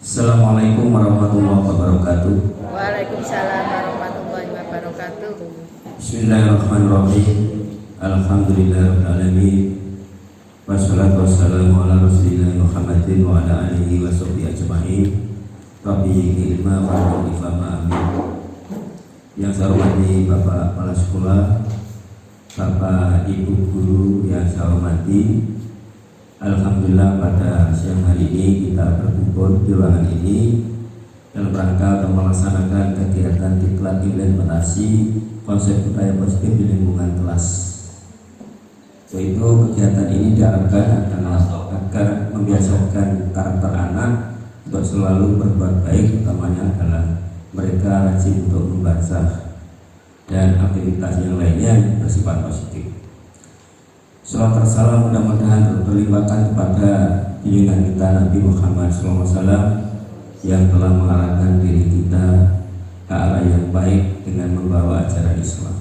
Assalamualaikum warahmatullahi wabarakatuh. Waalaikumsalam warahmatullahi wabarakatuh. Bismillahirrahmanirrahim. Alhamdulillahirabbil alamin. Wassalatu wassalamu ala Rasulillah Muhammadin wa ala alihi wa sahbihi ajma'in. Rabbi ilma wa fahma amin. Yang saya hormati Bapak Kepala Sekolah, Bapak Ibu Guru yang saya hormati, alhamdulillah pada siang hari ini kita berkumpul di ruangan ini dalam rangka untuk melaksanakan kegiatan diklat implementasi konsep budaya positif di lingkungan kelas. Yaitu kegiatan ini diharapkan agar membiasakan karakter anak untuk selalu berbuat baik, utamanya adalah mereka rajin untuk membaca dan aktivitas yang lainnya yang bersifat positif. Salawat salam mudah-mudahan terlimpahkan kepada junjungan kita Nabi Muhammad SAW yang telah mengarahkan diri kita ke arah yang baik dengan membawa ajaran Islam.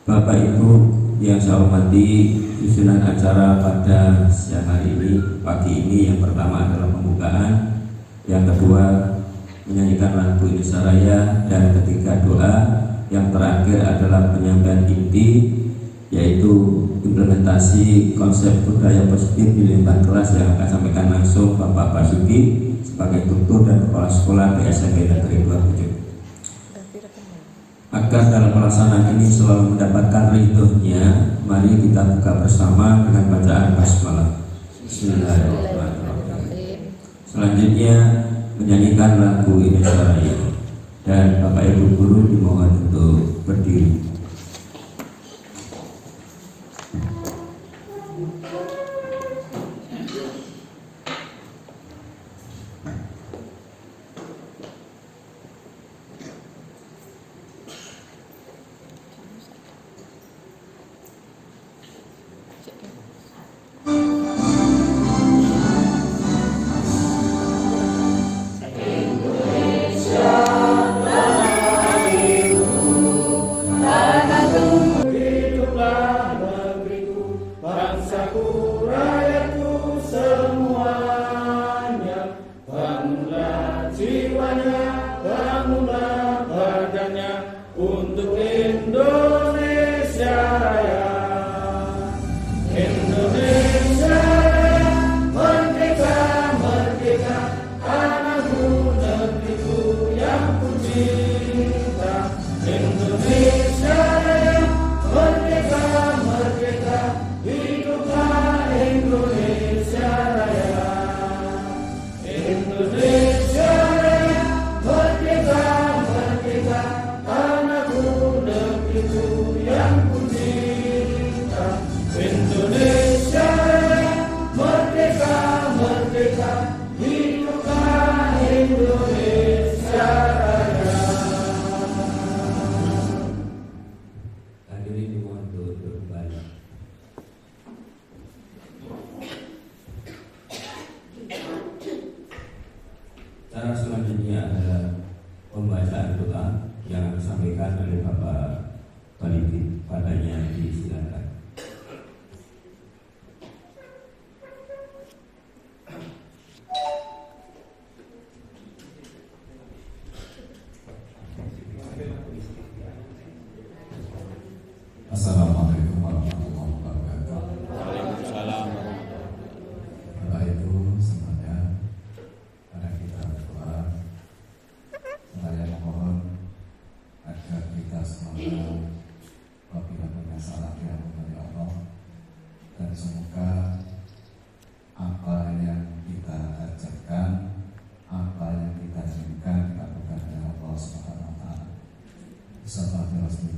Bapak Ibu yang saya hormati, susunan acara pada siang hari ini, pagi ini, yang pertama adalah pembukaan, yang kedua menyanyikan lagu Indonesia Raya, dan ketiga doa, yang terakhir adalah penyampaian inti, yaitu implementasi konsep budaya positif di lingkungan kelas yang akan sampaikan langsung Bapak Basuki sebagai tutor dan kepala sekolah di SMP Negeri 27. Agar dalam pelaksanaan ini selalu mendapatkan ridhonya, mari kita buka bersama dengan bacaan basmalah. Bismillahirrahmanirrahim. Selanjutnya menyanyikan lagu Indonesia Raya, dan Bapak Ibu guru dimohon untuk berdiri. Cara selanjutnya adalah pembacaan doa yang disampaikan oleh Bapak Balidin. Padanya disilakan. Assalamualaikum warahmatullahi wabarakatuh. Waalaikumsalam. Bapak Ibu semuanya, mari kita berdoa. Saya mohon agar kita semuanya apabila punya salah diampuni Allah, dan semoga apa yang kita ajarkan, apa yang kita inginkan dikabulkan oleh Allah Subhanahu wa taala. Bismillahirrahmanirrahim.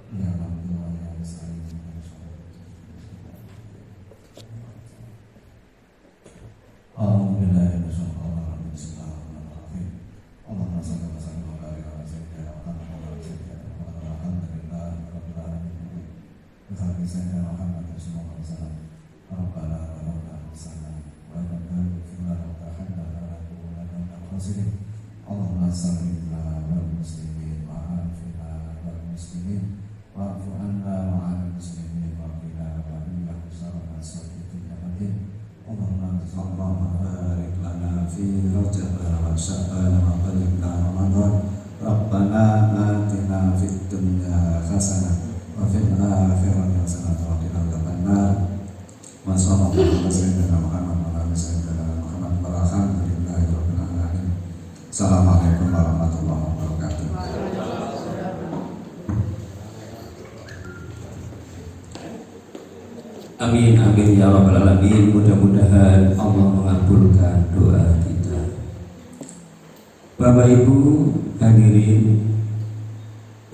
Ya Rabbi wa ya Rasulullah. Alhamdulillah, Bismillahirrahmanirrahim. Bismillahirrahmanirrahim. Allahumma shalli wa sallim wa barik ala sayyidina Muhammad wa ala sayyidina Muhammad. Alhamdulillah rabbil alamin. Bi sayyidina Muhammad sallallahu alaihi wasallam. Rabbana wa rabbana sana wa rabbana firna wa tahana wa rabbana khasirin. Allahumma salli ala muslimin wa afina wal muslimin wa'fu anna wa 'alal muslimin sya'bana wa balighna Ramadan. Rabbana atina fid dunya hasanah wa fil akhirati hasanah wa qina adzabannar. Wa sallallahu ala sayyidina Muhammad wa ala sayyidina Muhammad walhamdulillahi rabbil alamin. Assalamualaikum warahmatullahi wabarakatuh. Amin amin ya rabbal alamin. Mudah-mudahan Allah mengabulkan doa kita. Bapak Ibu hadirin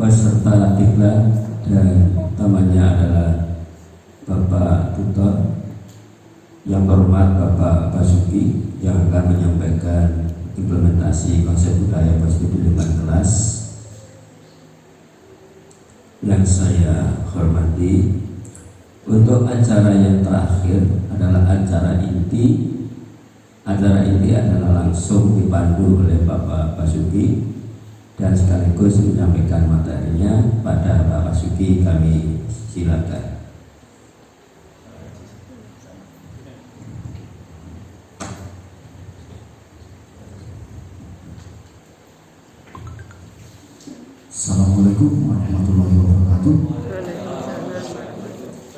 peserta diklat dan temannya adalah Bapak Tutor yang terhormat Bapak Basuki yang akan menyampaikan implementasi konsep budaya positif di lingkungan kelas. Yang saya hormati, untuk acara yang terakhir adalah acara inti. Acara inti adalah langsung dipandu oleh Bapak Basuki dan sekaligus menyampaikan materinya pada Bapak Basuki. Kami silakan. Assalamualaikum warahmatullahi wabarakatuh.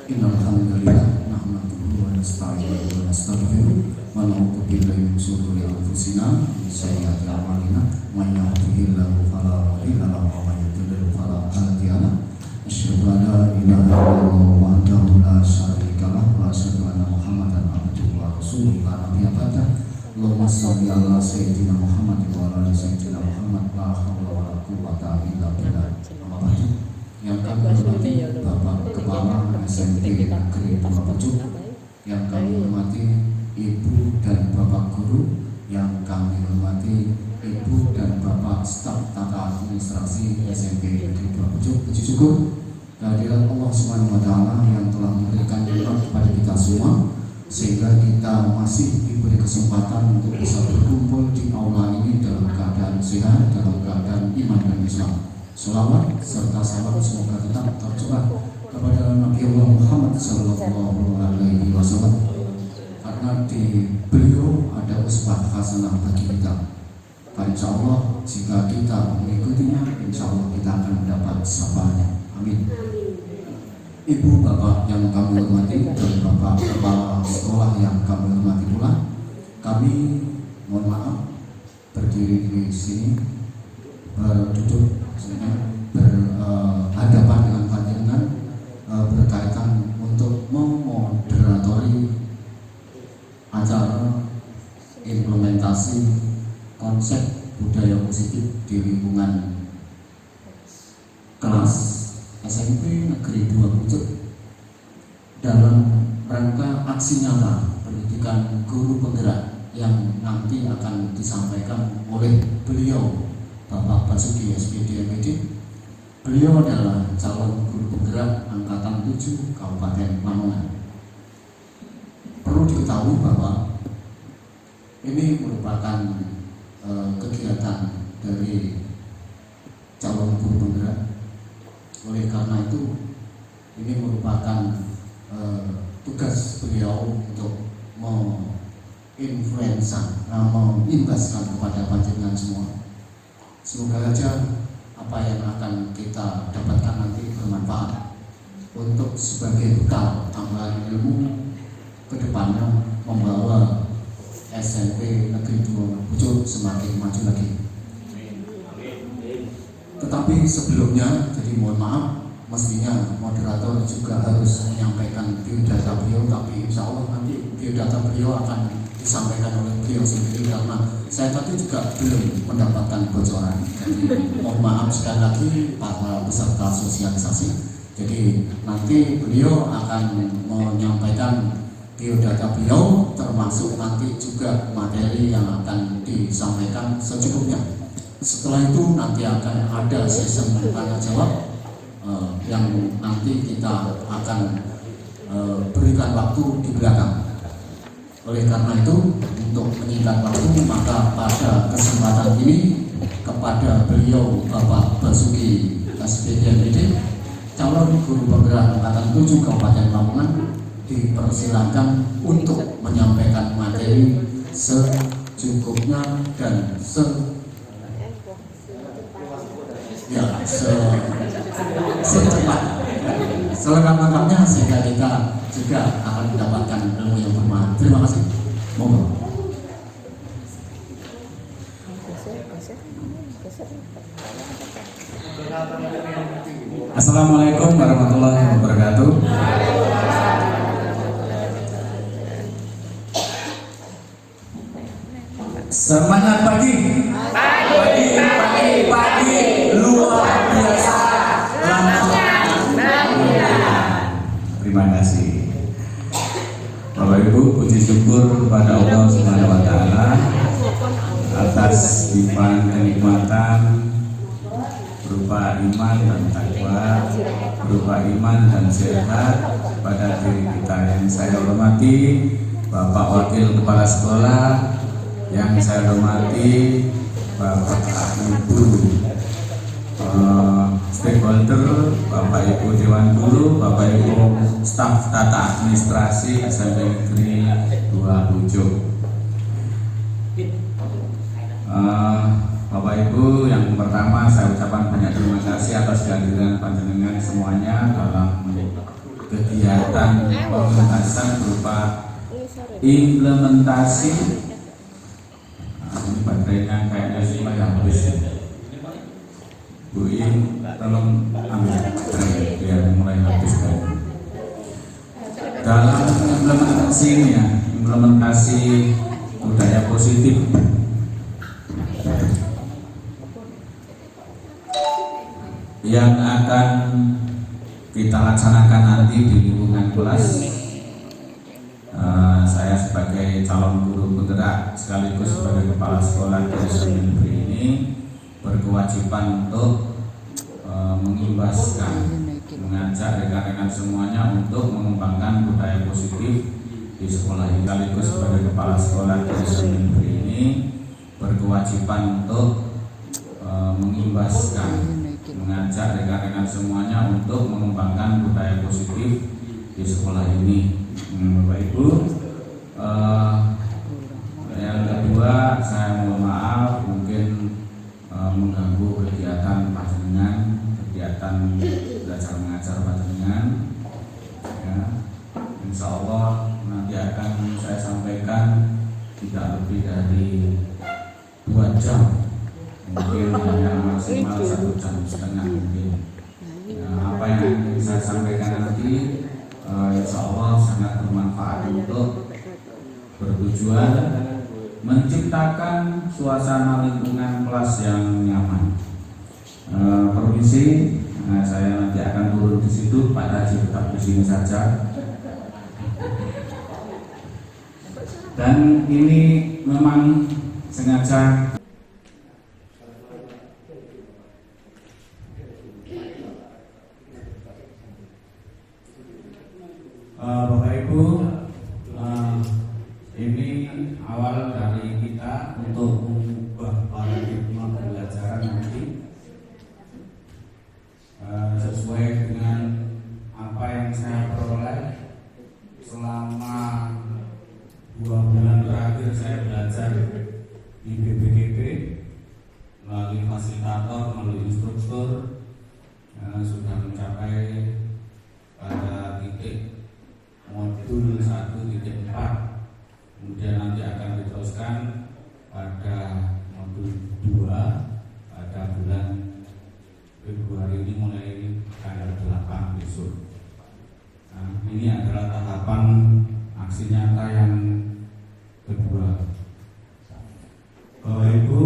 Innal hamdalillah nahmaduhu wa nasta'inuhu wa nastaghfiruh wa na'udzu billahi min shururi anfusina wa min sayyiati a'malina may yahdihillahu fala mudilla lahu wa may yudlil fala hadiya lahu. Asyhadu an la ilaha illallah wahdahu la syarika lahu wa asyhadu anna Muhammadan abduhu wa rasuluhu la nabiyya ba'dah. Allahumma shalli ala sayyidina Muhammad wa ala ali sayyidina Muhammad la haula wa la quwwata illa billah. Amma ba'du. Yang kami hormati Bapak Kepala SMP Negeri Purworejo, yang kami hormati Ibu dan Bapak Guru, yang kami hormati Ibu dan Bapak staf tata administrasi SMP Negeri Purworejo. Puji syukur kehadiran Allah Subhanahu wa taala yang telah memberikan nikmat kepada kita semua sehingga kita masih diberi kesempatan untuk bisa berkumpul di aula ini dalam keadaan sehat, dalam keadaan iman dan Islam. Selawat serta salam semoga tetap tercurah kepada Nabi Allah Muhammad Sallallahu Alaihi Wasallam, karena di beliau ada uswah hasanah bagi kita. Insya Allah jika kita mengikutinya, insya Allah kita akan mendapat syafaatnya. Amin. Ibu bapak yang kami hormati dan bapak kepala sekolah yang kami hormati pula, kami mohon maaf berdiri di sini duduk berhadapan dengan panjenengan berkaitan untuk memoderatori acara implementasi konsep budaya positif di lingkungan kelas SMP Negeri 2 Pucuk dalam rangka aksi nyata pendidikan guru penggerak yang nanti akan disampaikan oleh beliau Bapak Basuki SPD MPD. Beliau adalah calon guru penggerak angkatan 7 Kabupaten Lamongan. Perlu diketahui bahwa ini merupakan kegiatan dari calon guru penggerak. Oleh karena itu, ini merupakan tugas beliau untuk menginfluensa, mengimbaskan kepada panjenengan semua. Semoga saja apa yang akan kita dapatkan nanti bermanfaat untuk sebagai bekal tambahan ilmu ke depannya membawa SMP Negeri 2 Pucuk semakin maju lagi. Tetapi sebelumnya, jadi mohon maaf, mestinya moderator juga harus menyampaikan biodata beliau, tapi insya Allah nanti biodata beliau akan disampaikan oleh beliau sendiri karena saya tadi juga belum mendapatkan bocoran. Jadi mohon maaf sekali lagi para peserta sosialisasi. Jadi nanti beliau akan menyampaikan biodata beliau, termasuk nanti juga materi yang akan disampaikan secukupnya. Setelah itu nanti akan ada sesi tanya jawab yang nanti kita akan berikan waktu di belakang. Oleh karena itu, untuk menyingkat waktu, maka pada kesempatan ini kepada beliau Bapak Basuki SPD MPD, calon guru penggerak angkatan 7 Kabupaten Lamongan, dipersilakan untuk menyampaikan materi secukupnya dan secepat selengkap-lengkapnya sehingga kita juga akan mendapatkan ilmu yang bermanfaat. Terima kasih. Monggo. Assalamualaikum warahmatullahi wabarakatuh. Semangat pagi. Pagi luar biasa. Terima kasih. Bapak Ibu, puji syukur kepada Allah Subhanahu wa taala atas limpahan kenikmatan berupa iman dan takwa, berupa iman dan sehat pada diri kita. Yang saya hormati Bapak Wakil Kepala Sekolah, yang saya hormati Bapak Ibu stakeholder, Bapak Ibu Dewan Guru, Bapak Ibu staf tata administrasi SMP Negeri 2 Bujuk. Bapak Ibu, yang pertama saya ucapkan banyak terima kasih atas kehadiran panjenengan semuanya dalam kegiatan pementasan berupa implementasi. Ini baterainya kayaknya sih habis. Bu In, tolong ambil baterai biar mulai habis kan. Dalam implementasi ini ya, implementasi budaya positif yang akan kita laksanakan nanti di lingkungan kelas. Saya sebagai calon guru penggerak sekaligus sebagai kepala sekolah di SMP ini berkewajiban untuk mengimbaskan, mengajak rekan-rekan semuanya untuk mengembangkan budaya positif di sekolah ini. Sekaligus sebagai kepala sekolah di SMP ini berkewajiban untuk mengimbaskan, mengajak rekan-rekan semuanya untuk mengembangkan budaya positif di sekolah ini. Bapak Ibu, yang kedua saya mohon maaf mungkin mengganggu kegiatan panjenengan, kegiatan belajar mengajar panjenengan. Ya, insya Allah nanti akan saya sampaikan tidak lebih dari 2 jam, mungkin hanya maksimal 1,5 jam mungkin. Ya, apa yang saya sampaikan nanti insya Allah sangat bermanfaat untuk bertujuan menciptakan suasana lingkungan kelas yang nyaman. Permisi, saya nanti akan turun di situ. Pak Haji tetap di sini saja. Dan ini memang sengaja Bapak Ibu, ini awal dari kita untuk mengubah paradigma pembelajaran nanti sesuai dengan apa yang saya peroleh selama 2 bulan terakhir saya belajar di BPKP melalui fasilitator, melalui instruktur, sudah mencapai pada titik modul 1.4, kemudian nanti akan diteruskan pada modul 2 pada bulan Februari ini mulai tanggal 8 besok. Nah, ini adalah tahapan aksi nyata yang kedua. Bapak Ibu,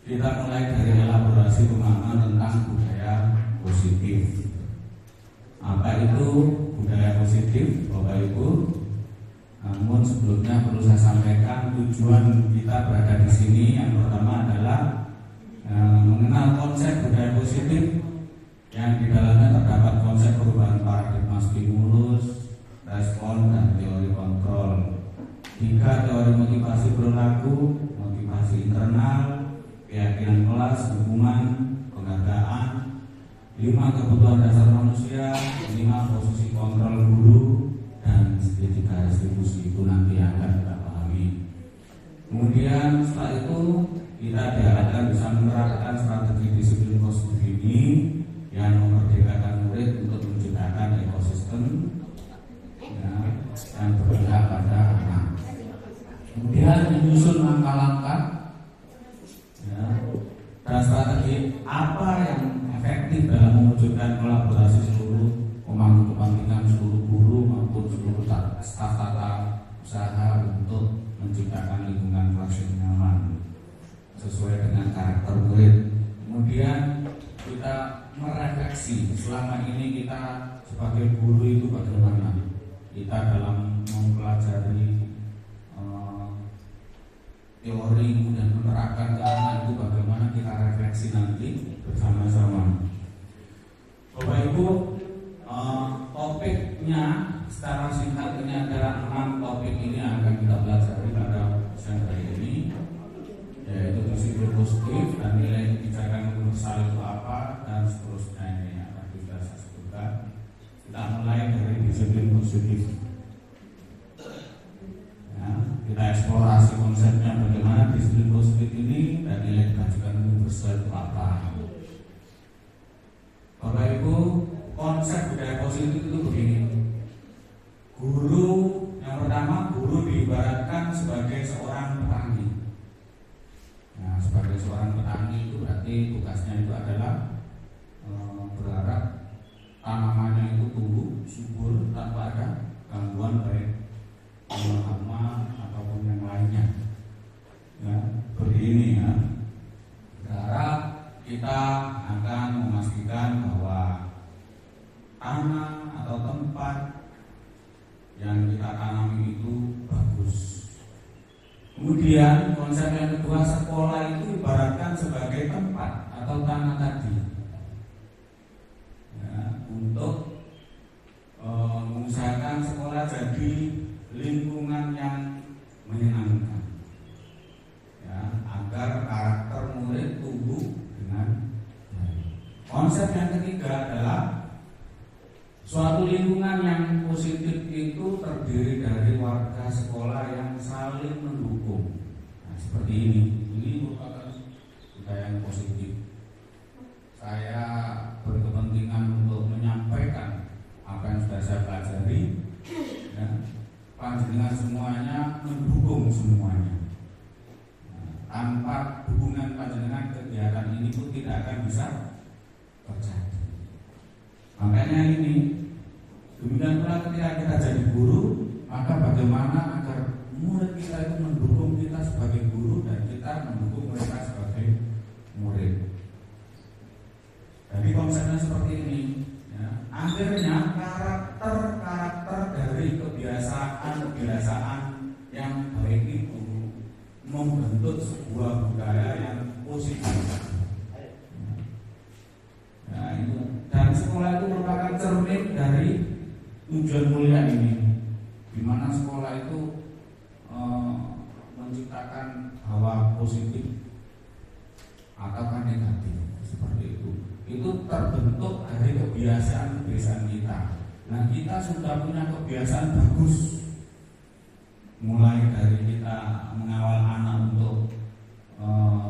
kita mulai dari elaborasi pemahaman tentang budaya positif. Apa itu budaya positif, Bapak Ibu? Namun sebelumnya perlu saya sampaikan tujuan kita berada di sini. Yang pertama adalah mengenal konsep budaya positif yang di dalamnya terdapat konsep perubahan paradigma stimulus, respon, dan teori kontrol. 3 teori motivasi perilaku, motivasi internal, keyakinan kelas, hukuman, penghargaan. 5 kebutuhan dasar manusia, 5 posisi kontrol guru, dan segitiga distribusi itu nanti akan kita pahami. Kemudian setelah itu kita diharapkan bisa menerapkan strategi disiplin positif ini yang memerdekakan murid untuk menciptakan ekosistem yang berpihak pada anak. Kemudian menyusun langkah-langkah dan strategi apa yang efektif dalam mewujudkan kolaborasi seluruh pemangku kepentingan, seluruh guru maupun seluruh staf tata usaha untuk menciptakan lingkungan kelas yang nyaman sesuai dengan karakter murid. Kemudian kita merefleksi selama ini kita sebagai guru itu bagaimana kita dalam mempelajari teori dan menerapkan ke anak itu, bagaimana kita refleksi nanti bersama-sama. Bapak Ibu, topiknya secara singkat ini adalah 6 topik ini yang akan kita pelajari pada sesi hari ini, yaitu disiplin positif dan nilai kebijakan universal itu apa dan seterusnya. Ini akan kita sebutkan. Kita mulai dari disiplin positif. Kita eksplorasi konsepnya bagaimana disiplin positif ini dan nilai kebijakan universal itu apa. Bapak Ibu, konsep budaya positif itu begini. Guru, yang pertama, guru diibaratkan sebagai seorang petani. Nah, sebagai seorang petani itu berarti tugasnya itu adalah berharap tanamannya itu tumbuh subur tanpa ada gangguan baik hama ataupun yang lainnya. Ya, begini ya. Berharap kita akan memastikan bahwa tanah atau tempat yang kita tanami itu bagus. Kemudian konsep yang kedua, sekolah itu ibaratkan sebagai tempat atau tanah tadi ya, untuk mengusahakan sekolah jadi lingkungan yang menyenangkan ya, agar karakter murid tumbuh dengan baik. Konsep yang ketiga adalah suatu lingkungan yang positif itu terdiri dari warga sekolah yang saling mendukung. Nah, seperti ini. Ini merupakan budaya yang positif. Saya berkepentingan untuk menyampaikan apa yang sudah saya pelajari. Ya, panjenengan semuanya mendukung semuanya. Nah, tanpa dukungan panjenengan kegiatan ini pun tidak akan bisa terjadi. Makanya ini, demikian pula ketika kita jadi guru, maka bagaimana agar murid kita itu mendukung kita sebagai guru dan kita mendukung mereka sebagai murid. Jadi konsepnya seperti ini ya. Akhirnya karakter dari kebiasaan yang baik itu membentuk sebuah budaya yang positif. Nah, itu. Dan sekolah itu merupakan cermin dari tujuan mulia ini, di mana sekolah itu menciptakan hawa positif ataukah negatif seperti itu. Itu terbentuk dari kebiasaan kita. Nah, kita sudah punya kebiasaan bagus, mulai dari kita mengawal anak untuk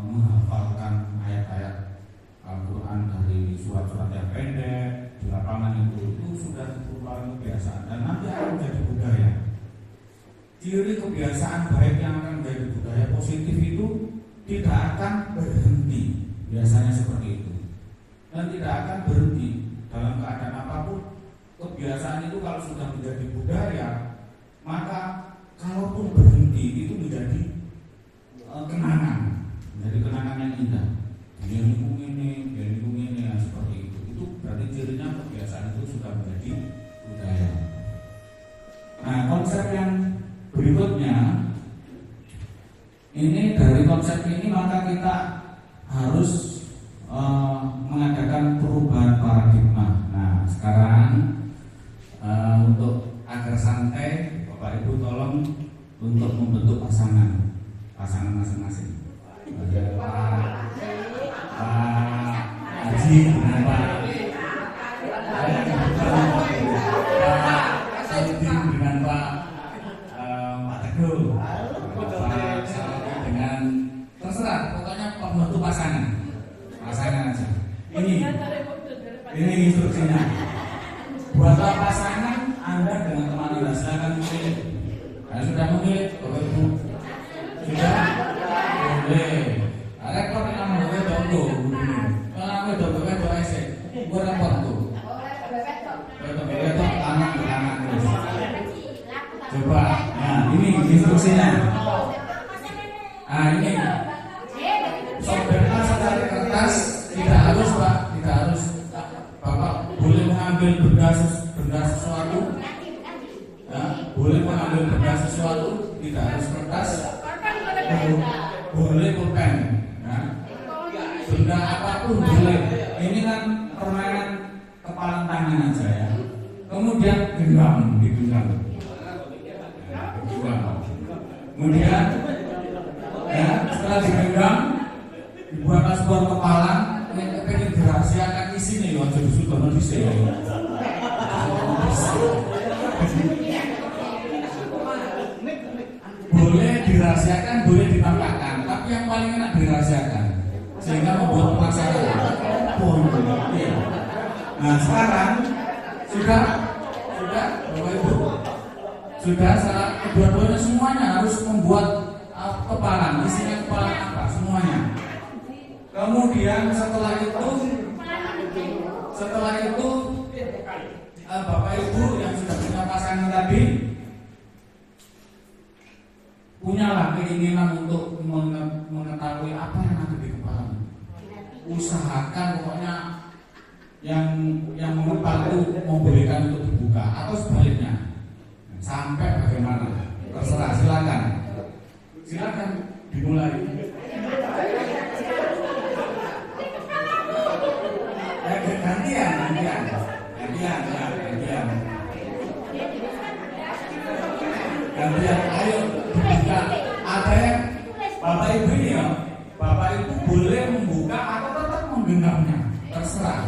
menghafalkan ayat-ayat Al-Quran dari surat-surat yang pendek di lapangan itu sudah merupakan kebiasaan dan nanti akan menjadi budaya. Ciri kebiasaan baik yang akan menjadi budaya positif itu tidak akan berhenti, biasanya seperti itu, dan tidak akan berhenti dalam keadaan apapun. Kebiasaan itu kalau sudah menjadi budaya, maka kalaupun berhenti itu menjadi kenangan, menjadi kenangan yang indah. Dia lingkung ini ya, seperti itu. Itu berarti cirinya kebiasaan itu sudah menjadi budaya. Nah, konsep yang berikutnya ini, dari konsep ini maka kita harus mengadakan perubahan paradigma. Nah, sekarang untuk agar santai, Bapak Ibu tolong untuk membentuk pasangan masing-masing. Haji dengan Pak Saudin dengan Pak Teguh, Pak instruksinya. Buatlah pasangan Anda dengan teman Anda, silakan memilih. Nah, sudah memilih, Bapak Ibu? Sudah? Boleh. Rekor yang namanya donggo. Kalau namanya donggo kan doa esek. Gue repot tuh. Betul, tangan ke tangan terus. Coba, nah ini instruksinya. Ini sobeklah secari kertas, tidak harus Pak, tidak harus. Bapak boleh mengambil benda sesuatu, ya, boleh mengambil benda sesuatu, tidak harus kertas, boleh pulpen, ya. Benda apapun boleh. Ini kan permainan kepala tangan aja ya. Kemudian genggam, digenggam. Kemudian ya, setelah digenggam dibuatlah sebuah kepala yang pengen dirahasiakan isinya ya, jadi sudah bisa ya. Boleh dirahasiakan, boleh ditampakkan, tapi yang paling enak dirahasiakan sehingga membuat pelaksanaan. Ya. Nah sekarang sudah Bapak Ibu, sudah salah kedua-duanya semuanya harus membuat kepala, isinya kepala apa semuanya. Kemudian setelah itu Bapak Ibu yang sudah punya pasangan tadi punyalah keinginan untuk mengetahui apa yang ada di kepala. Usahakan pokoknya yang mengepal itu membolehkan untuk dibuka atau sebaliknya. Sampai bagaimana? Terserah, silakan dimulai. Gantian, ayo dibuka. Ada yang Bapak Ibu ini ya, Bapak Ibu boleh membuka atau tetap menggenggamnya, terserah.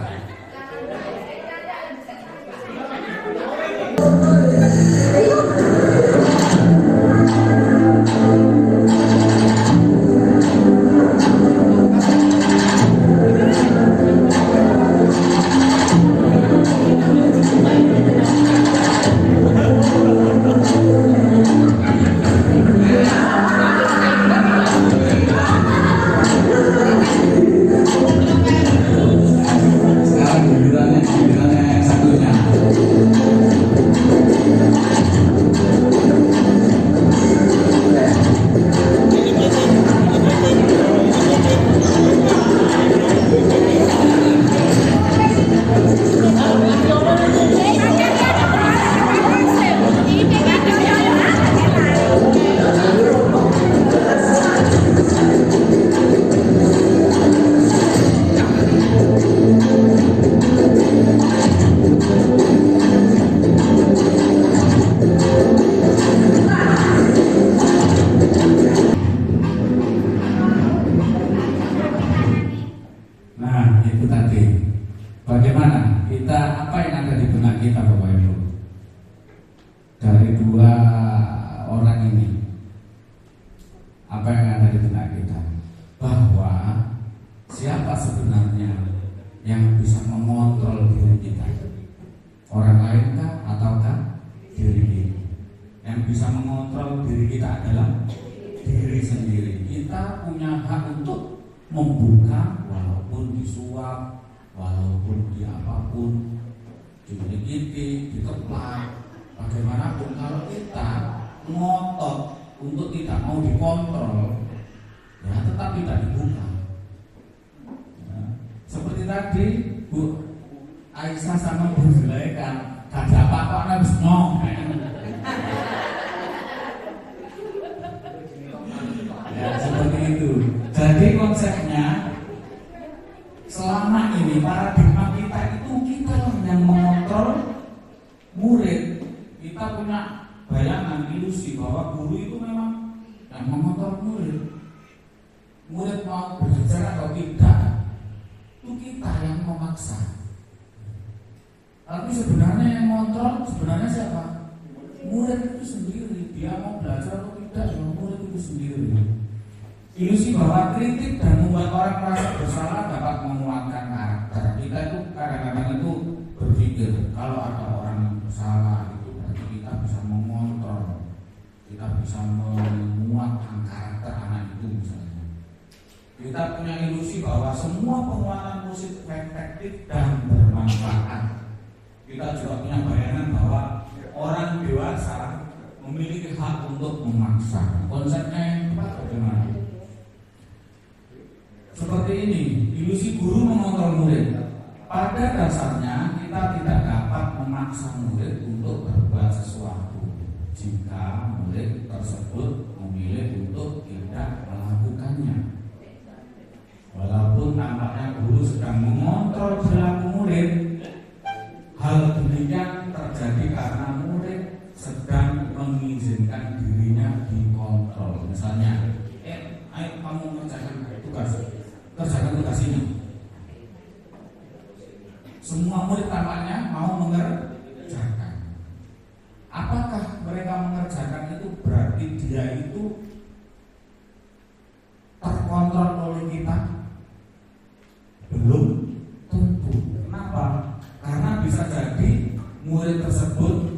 Bagaimana kita, apa yang ada di benak kita Bapak Ibu dari dua orang ini, apa yang ada di benak kita, bahwa siapa sebenarnya yang bisa mengontrol diri kita, orang lain kah ataukah diri kita? Yang bisa mengontrol diri kita adalah diri sendiri. Kita punya hak untuk membuka walaupun disuap, walaupun di apapun, dinikiti, dikeplak, bagaimanapun. Kalau kita ngotot untuk tidak mau dikontrol, ya tetap tidak dibuka. Ya, seperti tadi Bu Aisyah sama Bu Zulaika, gak ada apa-apa harus ngomong. Ya seperti itu. Jadi konsepnya, selama ini paradigma kita itu kita yang mengontrol murid. Kita punya bayangan, ilusi bahwa guru itu memang yang mengontrol murid. Murid mau belajar atau tidak, itu kita yang memaksa. Tapi sebenarnya yang mengontrol sebenarnya siapa? Murid itu sendiri. Dia mau belajar atau tidak, ya murid itu sendiri. Ilusi bahwa kritik dan membuat orang merasa bersalah dapat menguatkan karakter. Kita itu kadang-kadang itu menguatkan karakter anak itu misalnya. Kita punya ilusi bahwa semua penguatan positif efektif dan bermanfaat. Kita juga punya bayangan bahwa orang dewasa memiliki hak untuk memaksa. Konsepnya yang tepat bagaimana? Seperti ini, ilusi guru mengontrol murid. Pada dasarnya kita tidak dapat memaksa murid untuk berbuat sesuatu jika murid tersebut memilih untuk tidak melakukannya. Walaupun tampaknya guru sedang mengontrol perilaku murid, hal demikian terjadi karena murid sedang mengizinkan dirinya dikontrol. Misalnya, ayo kamu kerjakan tugas ini. Semua murid tampaknya mau mengerjakan. Apakah mereka mengerjakan itu berarti dia itu terkontrol oleh kita? Belum tentu. Kenapa? Karena bisa jadi murid tersebut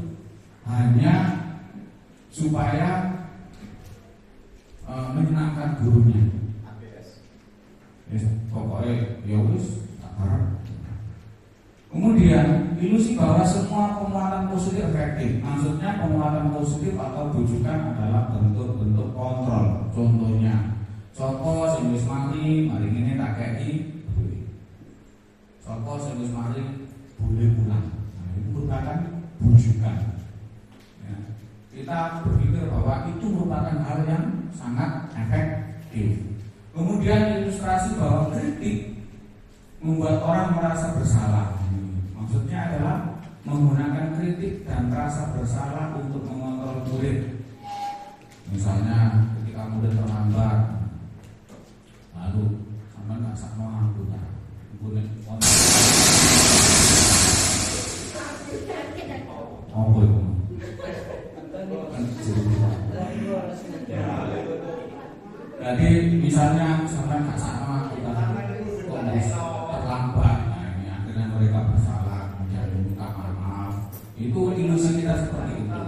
hanya supaya menyenangkan gurunya. Pokoknya ya wis tak harap. Kemudian ilusi bahwa semua penguatan positif efektif. Maksudnya penguatan positif atau bujukan adalah bentuk-bentuk kontrol. Contohnya, contoh sing wis mari ngene tak kei boleh. Contoh sing wis mari boleh pulang. Nah, itu merupakan bujukan. Ya. Kita berpikir bahwa itu merupakan hal yang sangat efektif. Kemudian ilustrasi bahwa kritik membuat orang merasa bersalah. Maksudnya adalah menggunakan kritik dan rasa bersalah untuk mengontrol murid. Misalnya ketika murid terlambat, lalu sampai nggak sama aku tak, murid apa itu? Jadi misalnya sampai nggak sama aku tak, terlambat. Nah, ini akhirnya mereka bersalah. Itu ilusi kita seperti itu,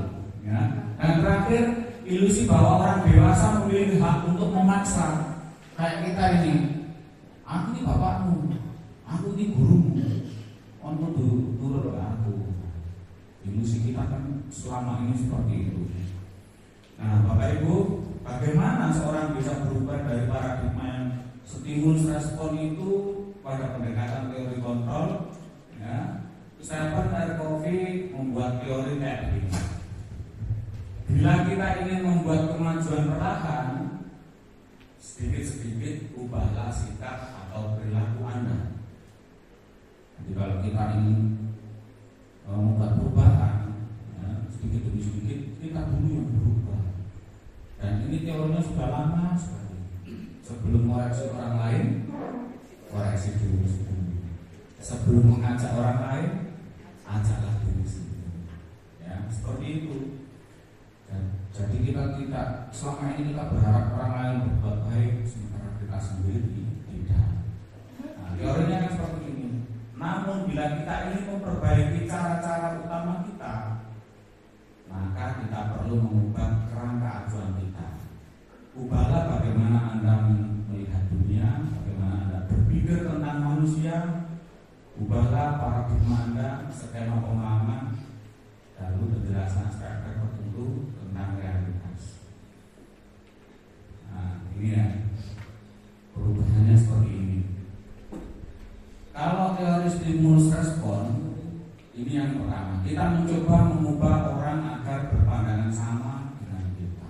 ya. Dan terakhir, ilusi bahwa orang dewasa memiliki hak untuk memaksa. Kayak kita ini, aku ini bapakmu, aku ini gurumu, untuk turut ke aku. Ilusi kita kan selama ini seperti itu. Nah, Bapak Ibu, bagaimana seorang bisa berubah dari paradigma yang stimulus respon itu pada pendekatan teori kontrol, ya? Sahabat Tarkovi membuat teori kayak begini. Bila kita ingin membuat kemajuan perlahan, sedikit-sedikit ubahlah sikap atau perilaku Anda. Jadi kalau kita ingin membuat perubahan, ya, sedikit demi sedikit kita dulu yang berubah. Dan ini teorinya sudah lama sekali. Sebelum koreksi orang lain, koreksi diri sendiri. Sebelum mengajak orang lain, ajaklah diri sendiri. Ya, seperti itu. Dan jadi kita tidak selama ini kita berharap orang lain berbuat baik sementara kita sendiri tidak. Nah, teorinya kan seperti ini. Namun bila kita ingin memperbaiki cara-cara utama kita, maka kita perlu mengubah kerangka acuan kita. Ubahlah bagaimana Anda melihat dunia, bagaimana Anda berpikir tentang manusia. Ubahlah paradigma Anda, skema pemahaman, lalu penjelasan aspek tertentu tentang realitas. Nah, ini ya, perubahannya seperti ini. Kalau teori stimulus respon, ini yang pertama. Kita mencoba mengubah orang agar berpandangan sama dengan kita.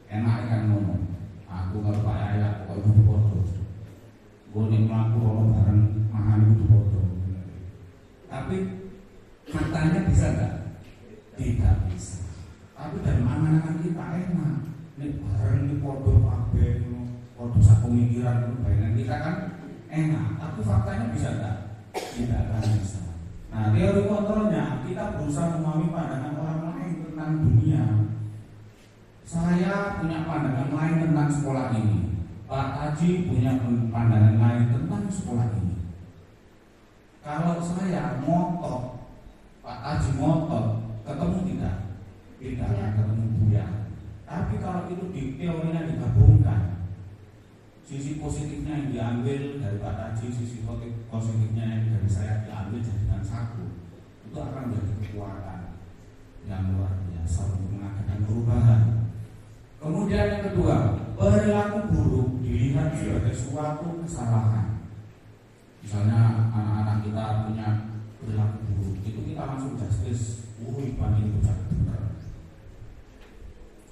Enak kan ngomong, aku kalau Pak Yaya kok itu bodoh. Gue nih melaku orang bareng makan itu bodoh. Tapi faktanya bisa nggak? Tidak bisa. Tapi dari mana kita enak? Ini bareng ini podo kabeh, podo sak pemikiran, bayangan kita kan enak. Tapi faktanya bisa nggak? Tidak akan bisa. Nah, teori kontrolnya kita berusaha memahami pandangan orang lain tentang dunia. Saya punya pandangan lain tentang sekolah ini. Pak Haji punya pandangan lain tentang sekolah ini. Kalau saya ngotot, Pak Haji ngotot, ketemu tidak? Tidak akan ketemu Buya. Tapi kalau itu di teorinya digabungkan, sisi positifnya yang diambil dari Pak Taji, sisi positifnya yang dari saya diambil jadikan satu, itu akan menjadi kekuatan yang luar biasa untuk mengadakan perubahan. Kemudian yang kedua, perilaku buruk dilihat sebagai suatu kesalahan. Misalnya anak-anak kita punya perilaku buruk, itu kita langsung justice, Ipan ini benar.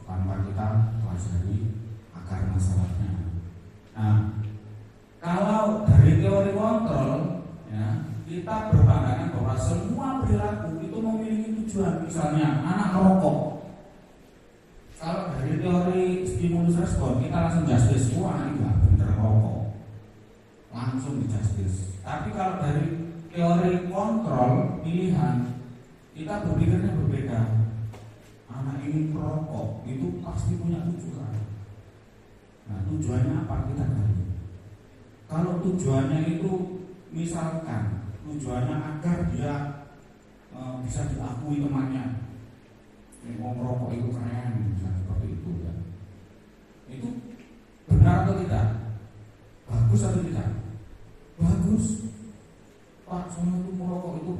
Tanpa kita pelajari akar masalahnya. Nah, kalau dari teori kontrol, ya, kita berpandangan bahwa semua perilaku itu memiliki tujuan. Misalnya anak merokok, kalau dari teori stimulus respon kita langsung justice, ini nggak bener merokok, langsung di justice. Tapi kalau dari teori kontrol pilihan, kita berpikirnya berbeda. Anak ini merokok, itu pasti punya tujuan. Nah, tujuannya apa kita gali? Kalau tujuannya itu misalkan tujuannya agar dia bisa diakui temannya, mau merokok itu keren, misalnya seperti itu ya. Itu benar atau tidak? Bagus atau tidak? Bagus. Pak, saya itu merokok itu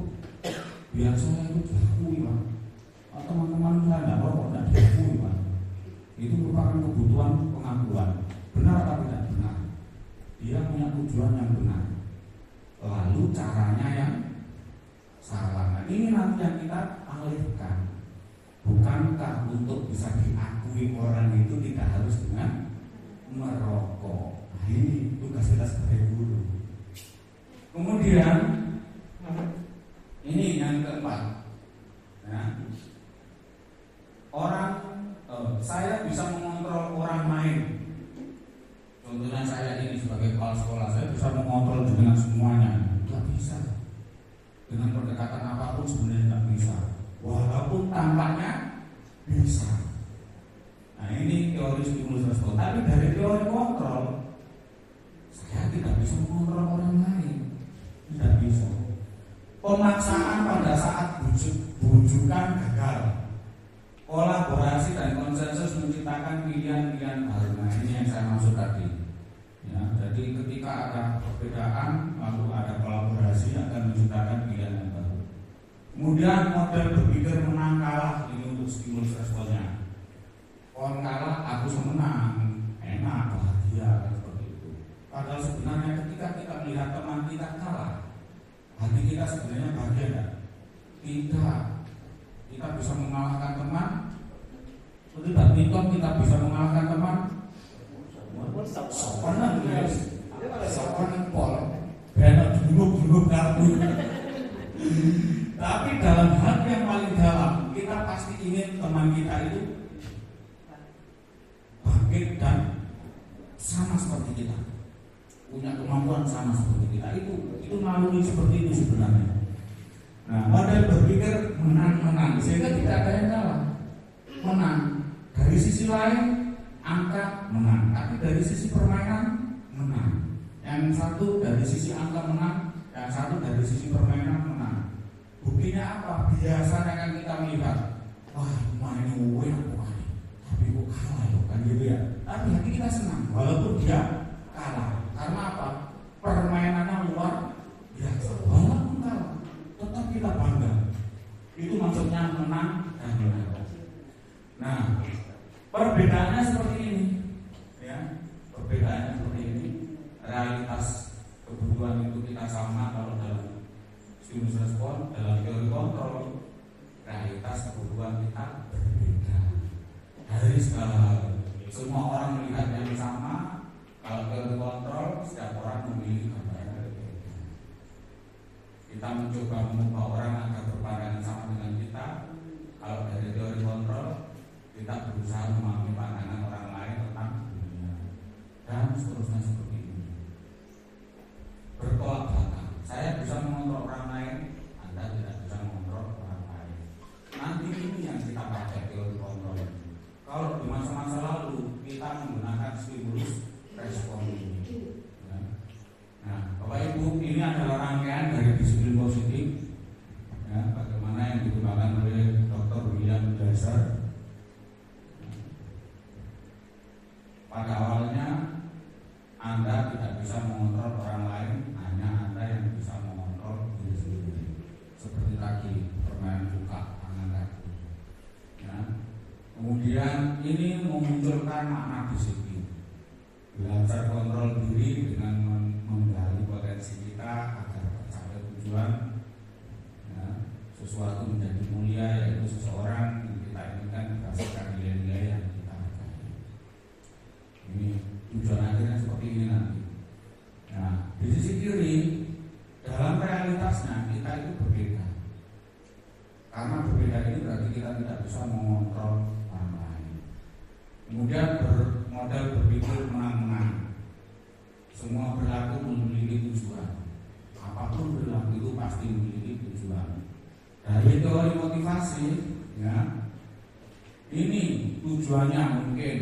biar saya itu diakui, Pak. Teman-teman saya tidak merokok, tidak diakui, Pak. Itu merupakan kebutuhan pengakuan. Benar atau tidak benar? Dia punya tujuan yang benar. Lalu caranya yang salah. Nah, ini nanti yang kita alihkan. Bukankah untuk bisa diakui orang itu tidak harus dengan merokok? Nah, ini tugas kita sebagai guru. Kemudian ini yang keempat. Nah, saya bisa mengontrol orang lain. Contohnya saya ini sebagai kepala sekolah, saya bisa mengontrol dengan semuanya. Tidak bisa. Dengan pendekatan apapun sebenarnya tidak bisa. Walaupun tampaknya bisa. Nah, ini teori stimulus respon. Tapi dari teori kontrol, saya tidak bisa mengontrol orang lain. Tidak bisa. Pemaksaan pada saat bujukan gagal. Kolaborasi dan konsensus menciptakan pilihan-pilihan baru. Nah, ini yang saya maksud tadi. Ya, jadi ketika ada perbedaan, lalu ada kolaborasi akan menciptakan pilihan yang baru. Kemudian model berpikir menang kalah ini untuk stimulus responnya. Orang kalah, aku menang, enak, bahagia, kan seperti itu. Padahal sebenarnya ketika kita melihat teman kita kalah, hati kita sebenarnya bahagia enggak? Tidak. Kita bisa mengalahkan teman. Seperti badminton kita bisa mengalahkan teman. Sopan guys, sopan pol, benar dulu kartu. Tapi dalam hati yang paling dalam, kita pasti ingin teman kita itu bangkit dan sama seperti kita, punya kemampuan sama seperti kita. Itu naluri seperti itu sebenarnya. Nah, model berpikir menang-menang sehingga tidak ada yang kalah. Menang dari sisi lain, angka menang, tapi dari sisi permainan menang. Yang satu dari sisi angka menang, yang satu dari sisi permainan menang. Buktinya apa? Biasanya kan kita melihat, wah main enak pokoknya, tapi kok kalah ya, kan gitu ya. Tapi hati kita senang, walaupun dia kalah. Karena apa? Permainannya luar biasa. Walaupun kalah, tetap kita bangga. Itu maksudnya menang dan menang. Nah, perbedaannya seperti ini, ya. Perbedaannya seperti ini. Realitas kebutuhan itu kita sama kalau dalam stimulus respon, dalam teori kontrol. Realitas kebutuhan kita berbeda dari segala hal. Semua orang melihat yang sama. Kalau teori kontrol, setiap orang memiliki gambaran berbeda. Kita mencoba mengubah orang agar berpandangan sama dengan kita. Kalau dari teori kontrol, kita berusaha memahami pandangan orang lain tentang dunia dan seterusnya seperti ini. Bertolak belakang. Saya bisa mengontrol orang lain, Anda tidak bisa mengontrol orang lain. Nanti ini yang kita pakai teori kontrol. Kalau di masa-masa lalu kita menggunakan stimulus respon ini. Nah, Bapak Ibu, ini adalah rangkaian dari disiplin positif. Ya, bagaimana yang dikembangkan oleh Dr. William Glasser. Kemudian ini memunculkan makna disiplin, belajar kontrol diri dengan menggali potensi kita agar tercapai tujuan, ya, sesuatu menjadi mulia, yaitu seseorang yang kita inginkan berdasarkan nilai-nilai yang kita hargai. Ini tujuan akhirnya seperti ini nanti. Nah, di sisi kiri dalam realitasnya kita itu berbeda. Karena berbeda ini berarti kita tidak bisa mengontrol orang lain. Kemudian bermodal berpikir menang-menang. Semua berlaku memiliki tujuan. Apapun berlaku itu pasti memiliki tujuan. Dari teori motivasi, ya, ini tujuannya mungkin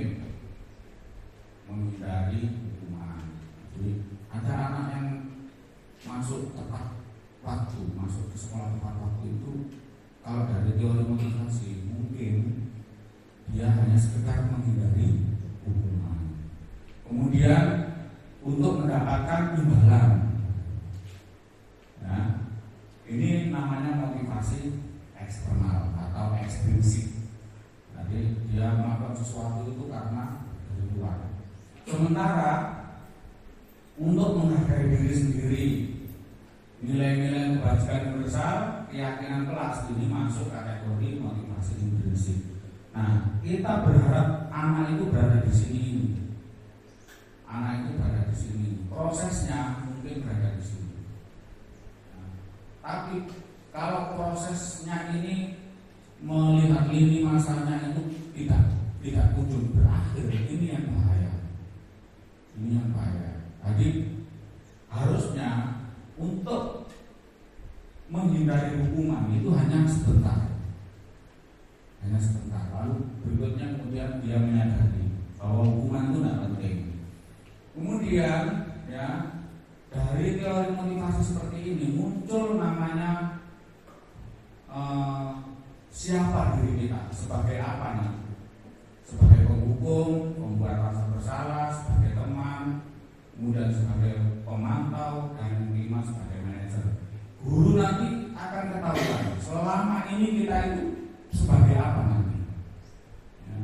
menghindari hukuman. Jadi ada anak yang masuk tepat waktu, masuk ke sekolah tepat waktu itu, kalau dari teori motivasi mungkin dia hanya sekedar menghindari hukuman. Kemudian untuk mendapatkan imbalan, ya, ini namanya motivasi eksternal atau ekstrinsik. Jadi dia melakukan sesuatu itu karena dari luar. Sementara untuk menghargai diri sendiri, nilai-nilai kebajikan universal, keyakinan kelas ini masuk kategori motivasi intrinsik. Nah, kita berharap anak itu berada di sini. Anak itu berada di sini. Prosesnya mungkin berada di sini. Nah, tapi kalau prosesnya ini melihat lini masanya itu tidak kunjung berakhir, ini yang bahaya. Ini yang bahaya. Jadi harusnya untuk menghindari hukuman itu hanya sebentar, lalu berikutnya kemudian dia menyadari bahwa hukuman itu tidak penting. Kemudian, ya, dari teori motivasi seperti ini muncul namanya siapa diri kita, sebagai apa nih? Sebagai penghukum, pembuat rasa bersalah, sebagai teman, kemudian sebagai pemantau, dan kelima sebagai manajer. Guru nanti akan ketahuan selama ini kita itu sebagai apa nanti, ya,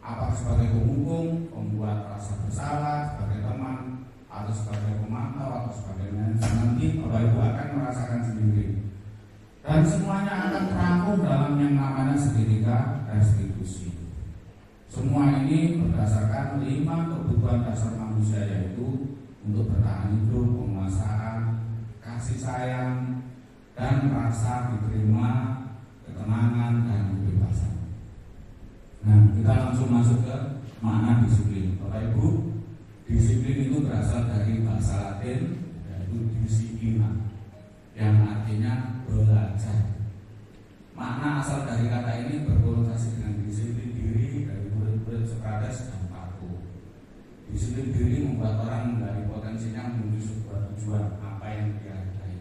apa sebagai penghukum, pembuat rasa bersalah, sebagai teman, atau sebagai pemantau, atau sebagai manajer. Nanti Bapak Ibu akan merasakan sendiri, dan semuanya akan terangkum dalam yang namanya segitiga restitusi. Semua ini berdasarkan 5 kebutuhan dasar manusia, yaitu untuk bertahan hidup, penguasaan, kasih sayang, dan rasa diterima, ketenangan, dan kebebasan. Nah, kita langsung masuk ke makna disiplin. Bapak Ibu, disiplin itu berasal dari bahasa Latin, yaitu disciplina, yang artinya belajar. Makna asal dari kata ini berkonotasi dengan disiplin diri dari murid-murid Sokrates dan Plato. Disiplin diri membuat orang dari potensinya menuju sebuah tujuan apa yang dia hargai.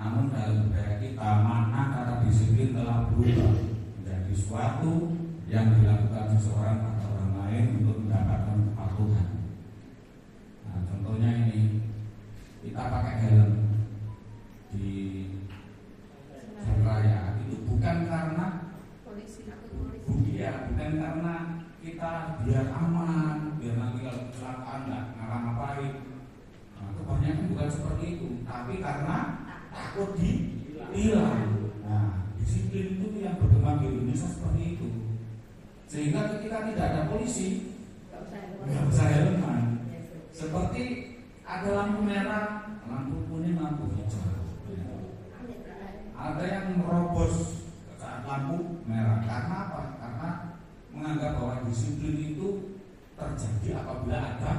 Namun dalam budaya kita, makna kata disiplin telah berubah menjadi suatu yang dilakukan seseorang atau orang lain untuk mendapatkan kepatuhan. Nah, contohnya ini, kita pakai helm di jalan raya itu bukan karena bukan karena kita biar aman, biar nanti kalau kecelakaan nggak ngapa-ngapain. Nah, kebanyakan bukan seperti itu, tapi karena takut ditilang. Nah, disiplin itu yang berkembang di Indonesia seperti itu, sehingga ketika tidak ada polisi nggak bisa helman. Seperti ada lampu merah, lampu kuning, lampu hijau. Ada yang merobos saat lampu merah. Karena apa? Karena menganggap bahwa disiplin itu terjadi apabila ada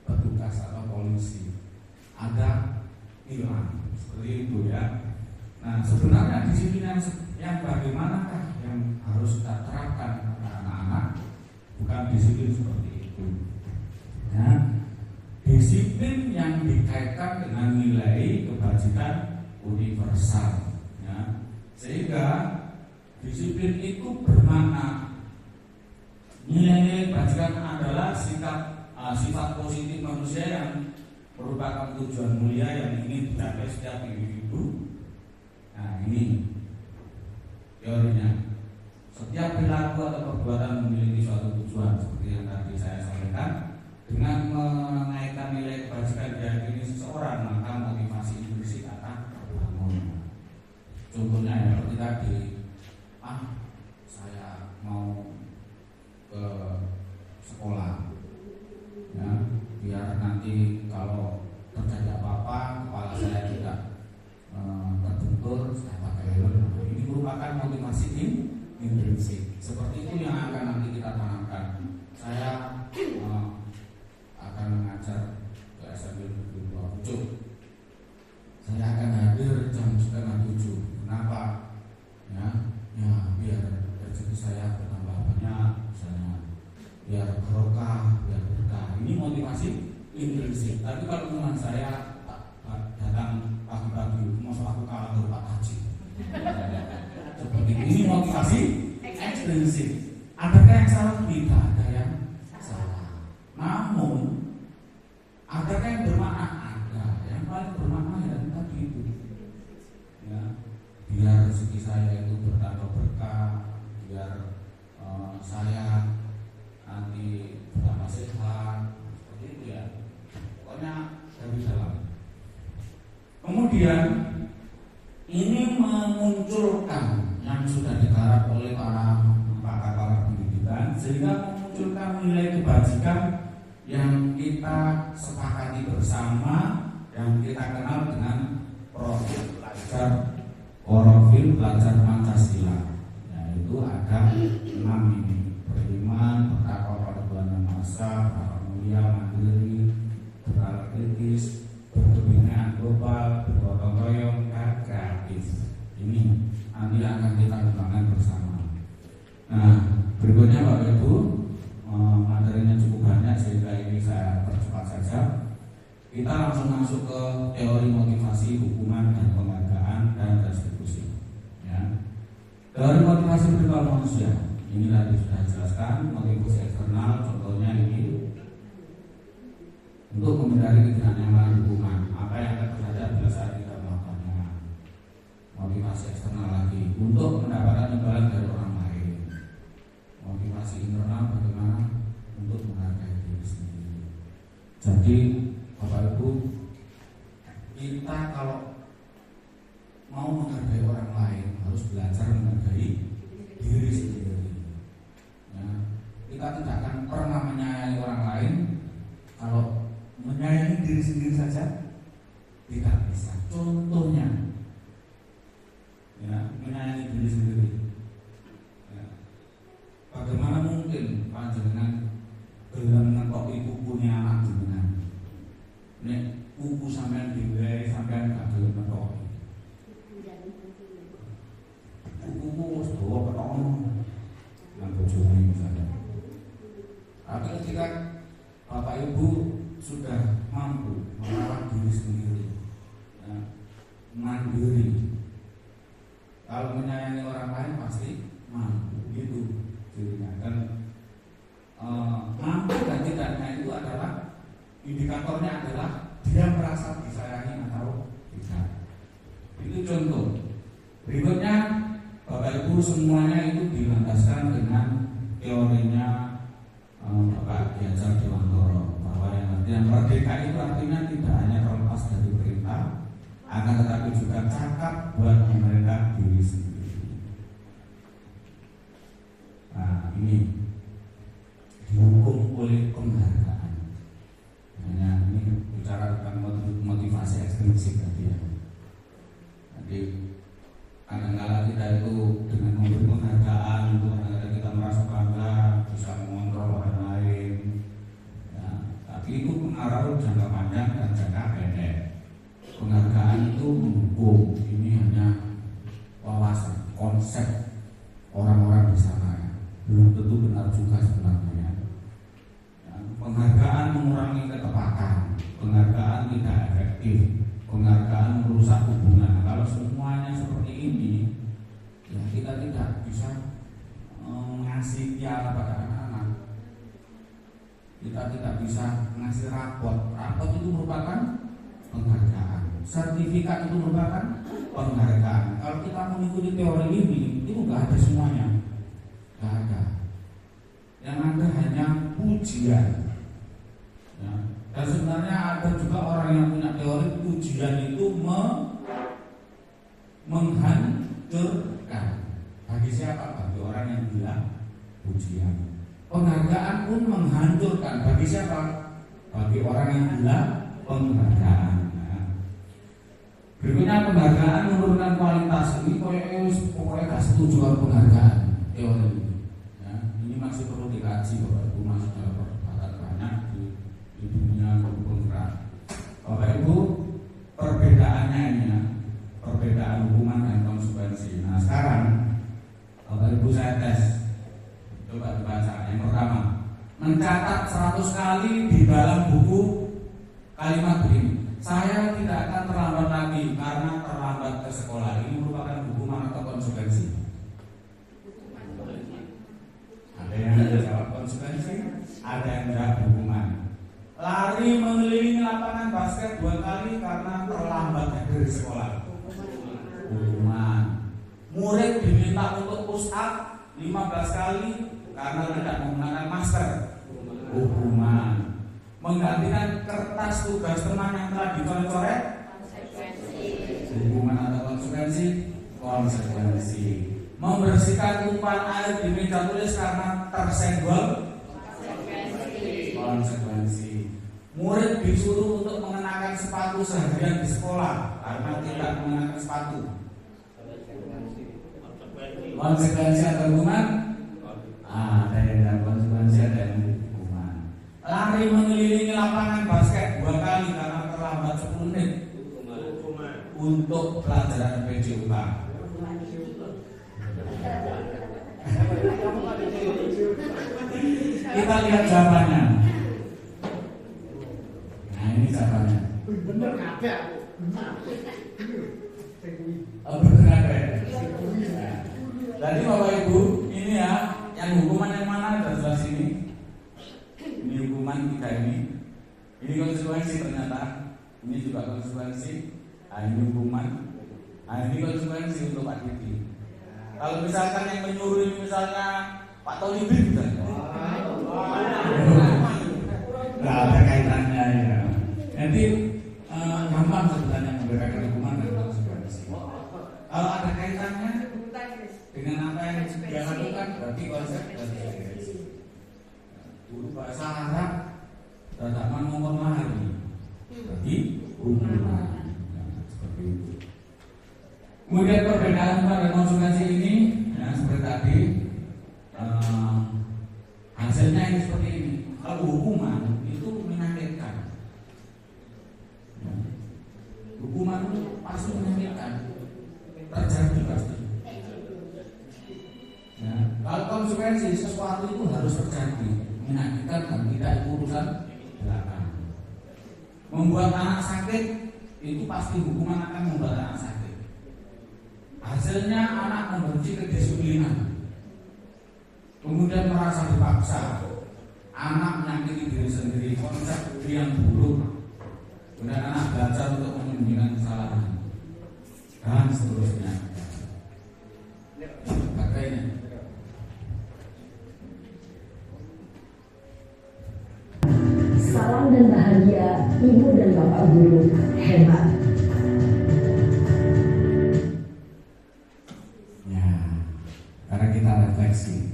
petugas atau polisi, ada tilang, seperti itu ya. Nah, sebenarnya disiplin yang bagaimanakah yang harus kita terapkan kepada anak-anak? Bukan disiplin seperti itu. Ya, disiplin yang dikaitkan dengan nilai kebajikan universal, ya. Sehingga disiplin itu bermakna nilai-nilai kebajikan adalah sifat positif manusia yang merupakan tujuan mulia yang ingin dicapai setiap individu. Nah, ini teorinya. setiap perilaku atau perbuatan memiliki suatu tujuan seperti yang tadi saya sampaikan. Dengan menaikkan nilai kebajikan diyakini seseorang, maka motivasi intrinsik akan terbangun. Contohnya ya seperti tadi, saya mau ke sekolah, ya, biar nanti kalau terjadi apa-apa kepala saya tidak terbentur, saya pakai helm. Ini merupakan motivasi intrinsik. Seperti itu yang akan nanti kita tanamkan. Saya akan mengajar ke SMP 27. Saya akan hadir jam 6:30. Kenapa? Ya, biar rezeki saya bertambah banyak, misalnya, biar barokah, biar berkah. Ini motivasi intrinsik. Tapi kalau teman saya datang pagi-pagi, masa aku kalah dari Pak Haji. Seperti ini motivasi ekstrinsik. Adakah yang salah? Tidak ada yang salah. Namun adakah yang bermakna? Ada. Yang paling bermakna ya tadi itu. Ya, biar rezeki saya itu bertambah berkah, biar saya nanti bertambah sehat. Seperti itu ya. Pokoknya dari dalam. Kemudian ini memunculkan yang sudah digarap oleh para pakar pendidikan, sehingga memunculkan nilai kebajikan yang kita sepakati bersama, yang kita kenal dengan profil pelajar Pancasila. Yaitu ada 6 ini: beriman, bertakwa pada Tuhan Yang Maha Esa, berakal mulia, mandiri, berakal kritis, berkebinekaan global, bergotong royong, dan kreatif. Ini nanti akan kita kembangkan bersama. Nah, berikutnya Bapak Ibu, materinya cukup banyak sehingga ini saya percepat saja. Kita langsung masuk ke teori motivasi, hukuman, dan penghargaan dan restitusi. Ya. Teori motivasi berkembang manusia. Ini tadi sudah dijelaskan. Motivasi eksternal, contohnya ini untuk menghindari ketidaknyamanan hukuman. Apa yang akan terjadi bila saat kita melakukannya. Motivasi eksternal lagi untuk mendapatkan imbalan dari orang lain. Motivasi internal bagaimana? Untuk menghargai diri sendiri. Jadi Bapak Ibu, kita kalau mau menghargai orang lain harus belajar menghargai diri sendiri. Ya, kita tidak akan pernah menyayangi orang lain kalau menyayangi diri sendiri saja tidak bisa. Contohnya, ya, menyayangi diri sendiri. Ya. Bagaimana mungkin panjenengan gelem ngetok punya anak jenengan? Nek kuku sampean dhewe sampean gak gelem ngetok. Kuku wis dawa ketokno nang bojone misalnya. Tapi ketika Bapak Ibu sudah mampu merawat diri sendiri, ya, mandiri, kalau menyayangi orang lain pasti mampu gitu dirinya. Dan mampu dan tidaknya itu adalah indikatornya adalah dia merasa disayangi atau tidak. Itu contoh. Berikutnya Bapak Ibu semuanya itu dilandaskan dengan teorinya Bapak Ki Hajar Dewantoro, bahwa yang merdeka itu artinya tidak hanya terlepas dari perintah, akan tetapi juga cakap buat memerintah diri sendiri. Nah, ini dihukum oleh penghargaan. Hanya ini bicara tentang motivasi ekstrinsik tadi ya. Jadi kadang-kadang kita itu dengan memberi penghargaan itu kadang-kadang kita merasa bangga bisa mengontrol orang lain. Ya, tapi itu pengaruh jangka panjang dan jangka pendek. Penghargaan itu mendukung, ini hanya wawasan, konsep orang-orang di sana ya. Belum tentu benar juga sebenarnya. Ya, penghargaan mengurangi ketepatan, penghargaan tidak efektif, penghargaan merusak hubungan. Kalau semuanya seperti ini, ya kita tidak bisa ngasih piala pada anak-anak. Kita tidak bisa ngasih rapot. Rapot itu merupakan penghargaan. Sertifikat itu merupakan penghargaan. Kalau kita mengikuti teori ini, itu nggak ada semuanya. yang ada hanya pujian. Ya. Dan sebenarnya ada juga orang yang punya teori pujian itu menghancurkan. Bagi siapa? Bagi orang yang bilang pujian. Penghargaan pun menghancurkan. Bagi siapa? Bagi orang yang bilang penghargaan. Nah, berikutnya penghargaan menurunkan kualitas. Ini pokoknya gak setuju kalau penghargaan teori ini. Ya, ini masih perlu dikaji, Bapak Ibu, masih dalam perdebatan banyak di dunia penggerak. Bapak Ibu, perbedaannya ini ya, perbedaan hukuman dan konsekuensi. Nah sekarang Bapak Ibu saya tes. Coba dibaca. Yang pertama, mencatat 100 kali di dalam buku kalimat begini: saya tidak akan terlambat lagi karena terlambat ke sekolah. Ini merupakan hukuman atau konsekuensi? Ada yang jawab konsekuensi, ada yang jawab hukuman. Lari mengelilingi lapangan basket 2 kali karena terlambat dari sekolah. Hukuman. Murid diminta untuk push up 15 kali karena tidak menggunakan masker. Hukuman. Menggantikan kertas tugas teman yang telah dicoret-coret. Hukuman atau konsekuensi? Konsekuensi. Membersihkan tumpahan air di meja tulis karena tersenggol. Konsekuensi. Murid disuruh untuk mengenakan sepatu seharian di sekolah karena tidak mengenakan sepatu. Konsekuensi atau hukuman? Ada yang konsekuensi, ada yang hukuman. Lari mengelilingi lapangan basket 2 kali karena terlambat 10 menit. Untuk pelajaran PJUK. Kita lihat jawabannya. Nah ini jawabannya. Bener kabeh aku. Bener kabeh. Jadi Bapak Ibu, ini ya, yang hukuman yang mana ada sebelah sini. Ini hukuman 3 ini. Ini konsekuensi ternyata. Ini juga konsekuensi. Nah ini hukuman. Nah ini konsekuensi untuk Pak Didi. Kalau misalkan yang menyuruh ini misalnya Pak Tolibin gitu. Nah ada kaitannya ya. Jadi gampang sebenarnya membedakan hukuman dan konsekuensi. Kalau ada kaitannya dengan apa yang dia lakukan berarti konsekuensi. Guru bahasa Arab tidak memahami berarti hukuman. Seperti itu. Kemudian perbedaan pada konsekuensi ini ya, seperti tadi hasilnya ini seperti ini. Kalau hukuman itu menyakitkan ya. Hukuman itu pasti menyakitkan, terjadi pasti ya. Kalau konsekuensi sesuatu itu harus terjadi, menyakitkan dan tidak urusan belakang. Membuat anak sakit itu pasti hukuman akan membuat anak sakit. Hasilnya anak membenci kedisiplinan, kemudian merasa dipaksa, anak menyakiti diri sendiri, konsep diri yang buruk, kemudian anak belajar untuk menyembunyikan kesalahan dan seterusnya. Pakainya. Salam dan bahagia Ibu dan Bapak Guru hebat. Karena kita refleksi,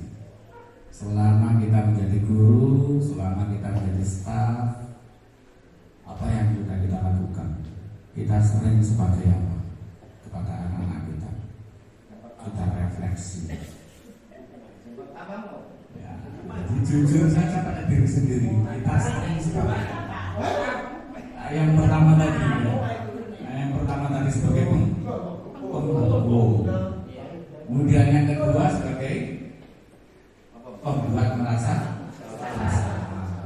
selama kita menjadi guru, selama kita menjadi staf, apa yang sudah kita lakukan? Kita sering sebagai apa? Kepada anak-anak kita. Kita refleksi. Ya, jadi jujur saja pada diri sendiri. Kita sering sebagai yang pertama tadi sebagai pembawa. Kemudian yang kedua sebagai pembuat merasa,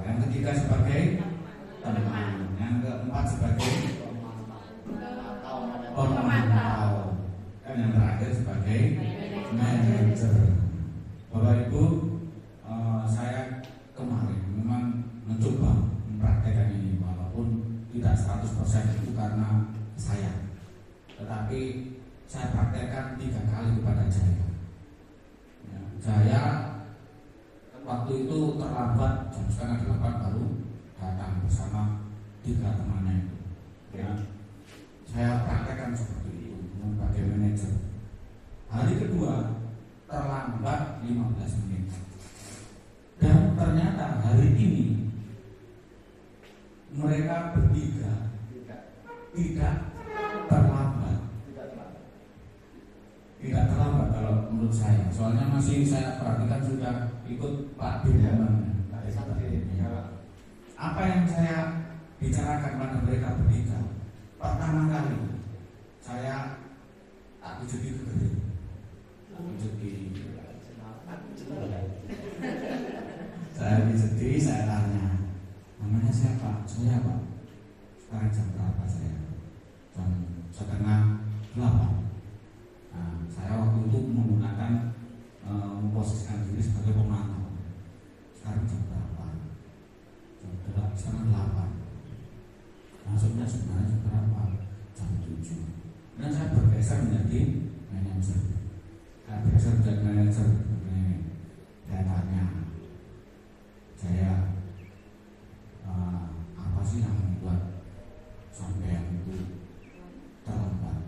yang ketiga sebagai teman, yang keempat sebagai pemantau, dan yang terakhir sebagai manajer. Bapak Ibu, saya kemarin memang mencoba mempraktekkan ini, walaupun tidak 100% itu karena saya, tetapi saya praktekkan 3 kali kepada Jaya. Jaya waktu itu jam setengah 8 baru datang bersama 3 temannya itu. Ya, saya praktekkan seperti itu sebagai manajer. Hari kedua terlambat 15 menit. Dan ternyata hari ini mereka bertiga tidak terlambat. Tidak terlambat kalau menurut saya. Soalnya masih saya perhatikan sudah ikut Pak Dirman. Apa yang saya bicarakan pada mereka bertiga, pertama kali saya tak jadi gede. Saya sedih, saya tanya, namanya siapa? Saya Pak. Sekarang jam berapa saya? Jam setengah 8. Nah, saya waktu itu menggunakan memposisikan diri sebagai pemantau. Sekarang jam berapa? Jam setengah 8. Maksudnya sebenarnya jam berapa? Jam 7. Dan saya bergeser menjadi manajer. Saya bergeser menjadi manajer. Saya tanya, saya apa sih yang membuat sampai itu terlambat?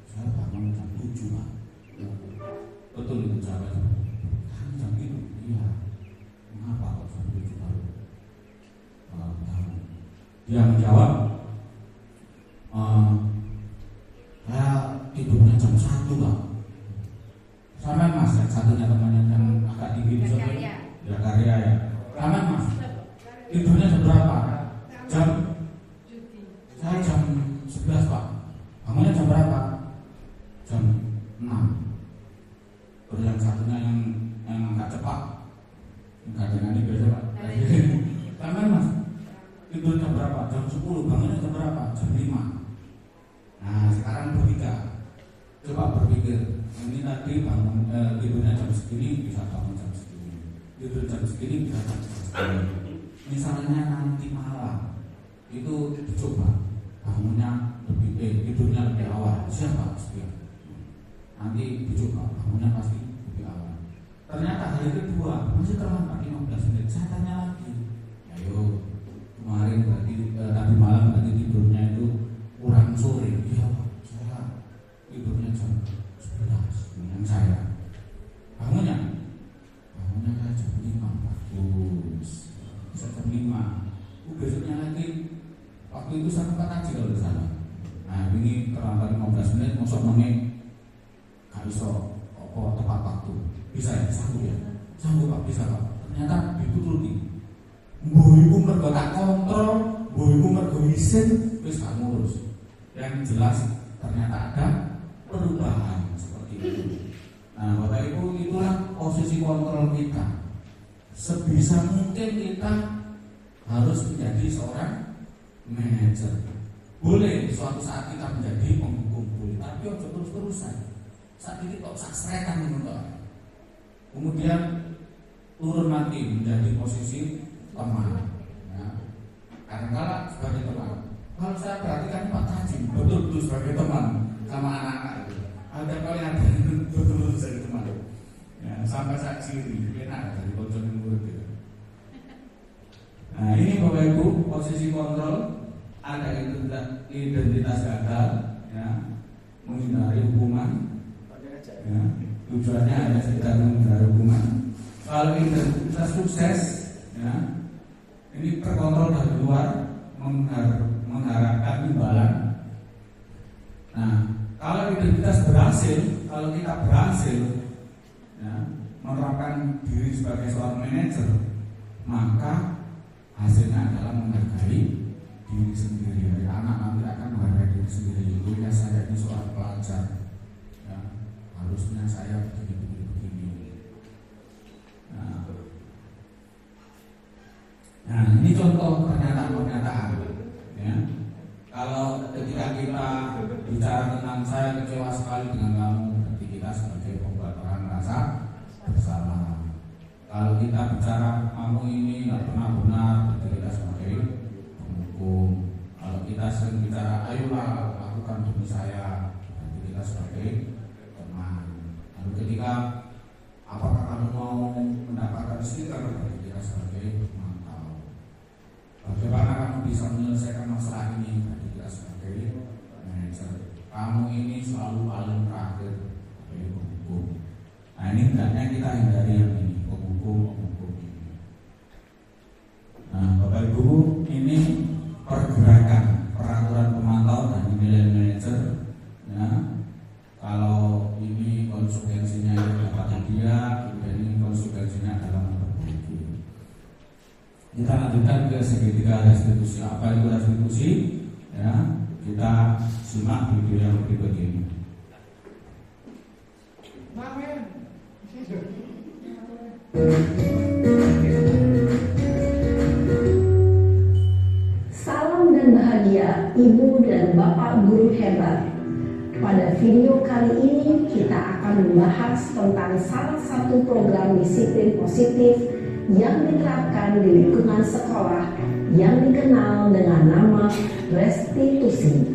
Saya bangun jam 7 Pak. Betul itu jawabannya. Jam itu? Iya. Mengapa kok jam 7 baru? Dia menjawab, saya tidurnya jam 1 Pak. Sama Mas, yang satunya temannya yang agak tinggi itu ya karya ya. Sama Mas, tidurnya jam berapa? Saya jam 11 Pak. Bangunnya jam berapa? Jam 6. Terus yang satunya yang agak cepat, enggak dengan ini biasa Pak. Sama Mas, tidur jam berapa? Jam 10. Bangunnya jam berapa? Jam 5. Nah sekarang bertiga, coba berpikir, ini tadi bangun tidurnya jam segini bisa bangun jam segini, tidur jam segini bisa bangun jam segini. Misalnya nanti malam itu coba bangunnya tidurnya lebih awal, siapa pasti nanti dicoba bangunnya pasti lebih awal. Ternyata hari kedua masih terlambat 15 menit. Saya tanya lagi, ayo kemarin berarti tadi malam berarti tidurnya itu kurang sore. Iya Pak, saya tidurnya jam 11 dengan saya. Bangunnya saya jam 5 bagus. Bisa jam 5. Besoknya lagi waktu itu saya sempat ngaji kalau di sana. Nah ini terlambat 15 menit, masuk menit gak bisa apa tepat waktu. Bisa ya? Sanggup ya? Sanggup Pak, bisa Pak. Ternyata dituruti. Mbok iku mergo tak kontrol, mbok iku mergo isin, wis gak ngurus. Yang jelas ternyata ada perubahan seperti itu. Nah Bapak Ibu, itulah posisi kontrol kita. Sebisa mungkin kita harus menjadi seorang manajer. Boleh suatu saat kita menjadi penghukum, boleh, tapi harus terus-terusan. Saat ini kok sasretan menurut. Kemudian turun lagi menjadi posisi teman. Ya. Kadang-kala sebagai teman. Kalau saya perhatikan Pak Tajim betul-betul sebagai teman sama anak-anak itu. Ada kalian betul-betul sebagai teman. Ya, sampai saya ciri, enak dari bocor murid itu. Nah ini Bapak Ibu, posisi kontrol, ada identitas gagal, ya, menghindari hukuman, ya, tujuannya hanya sekedar menghindari hukuman. Kalau identitas sukses, ya, ini terkontrol dari luar, mengharapkan imbalan. Nah, kalau identitas berhasil, kalau kita berhasil, ya, menerapkan diri sebagai seorang manajer, maka hasilnya adalah menghargai diri sendiri. Anak nanti akan menghargai diri sendiri. Ya saya ini seorang pelajar, ya, harusnya saya begini. Nah ini contoh pernyataan-pernyataan. Ya. Kalau ketika kita bicara tentang saya kecewa sekali dengan kamu, berarti kita sebagai pembuat orang merasa bersalah. Kalau kita bicara kamu ini nggak pernah benar, berarti kita sebagai penghukum. Kalau kita sering bicara ayolah lakukan demi saya, berarti kita sebagai teman. Lalu ketika apakah kamu mau mendapatkan stiker, berarti kita sebagai pemantau. bisa menyelesaikan masalah ini. Tadi kita sebagai manajer, kamu ini selalu paling terakhir sebagai penghukum. Nah ini hendaknya kita hindari yang ini, penghukum ini. Nah Bapak Ibu, ini pergerakan peraturan pemantau dan nilai manajer. Ya, kalau ini konsekuensinya dapat dia, kemudian ini konsekuensinya adalah memperbaiki. Kita lanjutkan ke segitiga restitusi. Apa itu restitusi? Ya, kita simak video yang berikut ini. Salam dan bahagia Ibu dan Bapak guru hebat. Pada video kali ini kita akan membahas tentang salah satu program disiplin positif yang diterapkan di lingkungan sekolah yang dikenal dengan nama restitusi.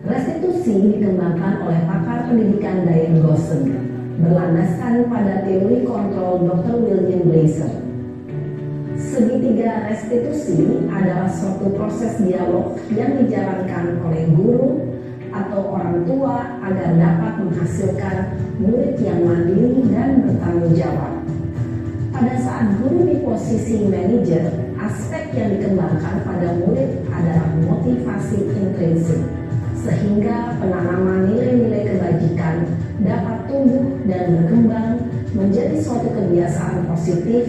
Restitusi dikembangkan oleh pakar pendidikan Diane Gosson berlandaskan pada teori kontrol Dr. William Blaser. Segitiga restitusi adalah suatu proses dialog yang dijalankan oleh guru atau orang tua agar dapat menghasilkan murid yang mandiri dan bertanggung jawab. Pada saat guru di posisi manajer, aspek yang dikembangkan pada murid adalah motivasi intrinsik, sehingga penanaman nilai-nilai kebajikan dapat tumbuh dan berkembang menjadi suatu kebiasaan positif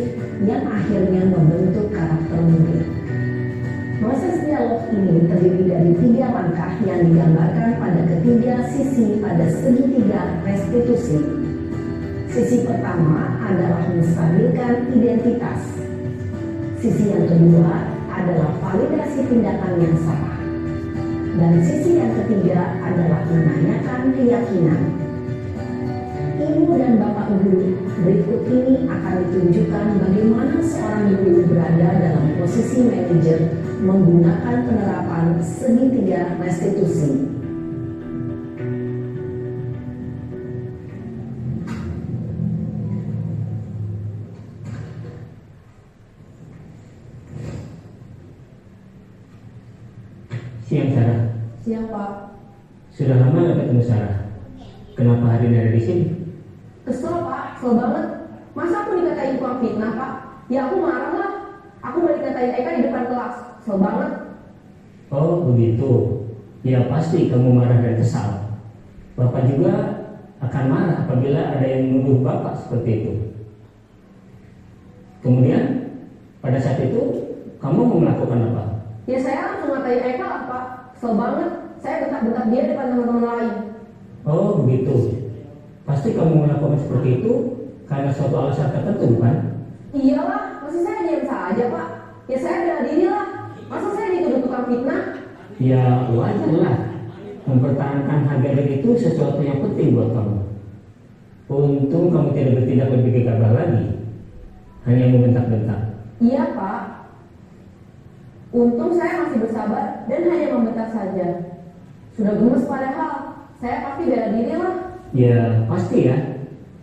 yang akhirnya membentuk karakter murid. Proses dialog ini terdiri dari 3 langkah yang digambarkan pada ketiga sisi pada segitiga restitusi. Sisi pertama adalah menstabilkan identitas. Sisi yang kedua adalah validasi tindakan yang salah. Dan sisi yang ketiga adalah menanyakan keyakinan. Ibu dan Bapak guru, berikut ini akan ditunjukkan bagaimana seorang guru berada dalam posisi manajer menggunakan penerapan segitiga restitusi. Siang Sarah. Siang Pak. Sudah lama nggak ketemu Sarah. Kenapa hari ini ada di sini? Kesel Pak, kesel banget. Masa aku dikatain tukang fitnah Pak? Ya aku marah lah. Aku mau dikatain Eka di depan kelas. Kesel banget. Oh begitu. Ya pasti kamu marah dan kesal. Bapak juga akan marah apabila ada yang menuduh Bapak seperti itu. Kemudian pada saat itu kamu mau melakukan apa? Ya saya langsung ngatain Eka lah Pak. Kesel banget. Saya bentak-bentak dia depan teman-teman lain. Oh begitu. Pasti kamu melakukan seperti itu karena suatu alasan tertentu bukan? Iyalah, masih saya diam saja Pak. Ya saya bela diri lah. Masa saya dituduh tukang fitnah? Ya wajarlah. Mempertahankan harga diri itu sesuatu yang penting buat kamu. Untung kamu tidak bertindak lebih gegabah lagi. Hanya membentak-bentak. Iya Pak. Untung saya masih bersabar dan hanya membentak saja. Sudah gemes padahal. Saya pasti bela diri lah. Ya pasti ya.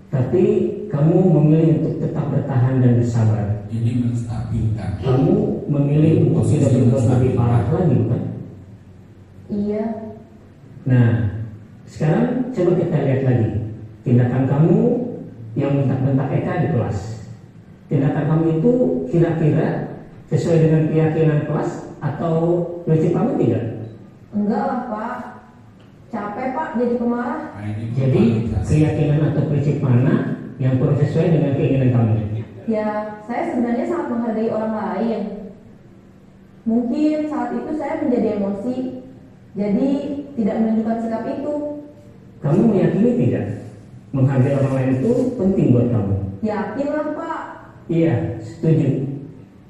Tapi kamu memilih untuk tetap bertahan dan bersabar. Ini menstabilkan. Kamu memilih untuk tidak berbuat lebih parah lagi bukan? Iya. Nah, sekarang coba kita lihat lagi tindakan kamu yang bentak-bentak Eka di kelas. Tindakan kamu itu kira-kira sesuai dengan keyakinan kelas atau prinsip kamu tidak? Enggak lah Pak. Capek Pak jadi pemarah. Nah, ini Jadi keyakinan atau prinsip mana yang kurang sesuai dengan keinginan kamu? Ya, saya sebenarnya sangat menghargai orang lain. Mungkin saat itu saya menjadi emosi, jadi tidak menunjukkan sikap itu. Kamu meyakini tidak menghargai orang lain itu penting buat kamu? Yakinlah Pak. Iya, setuju.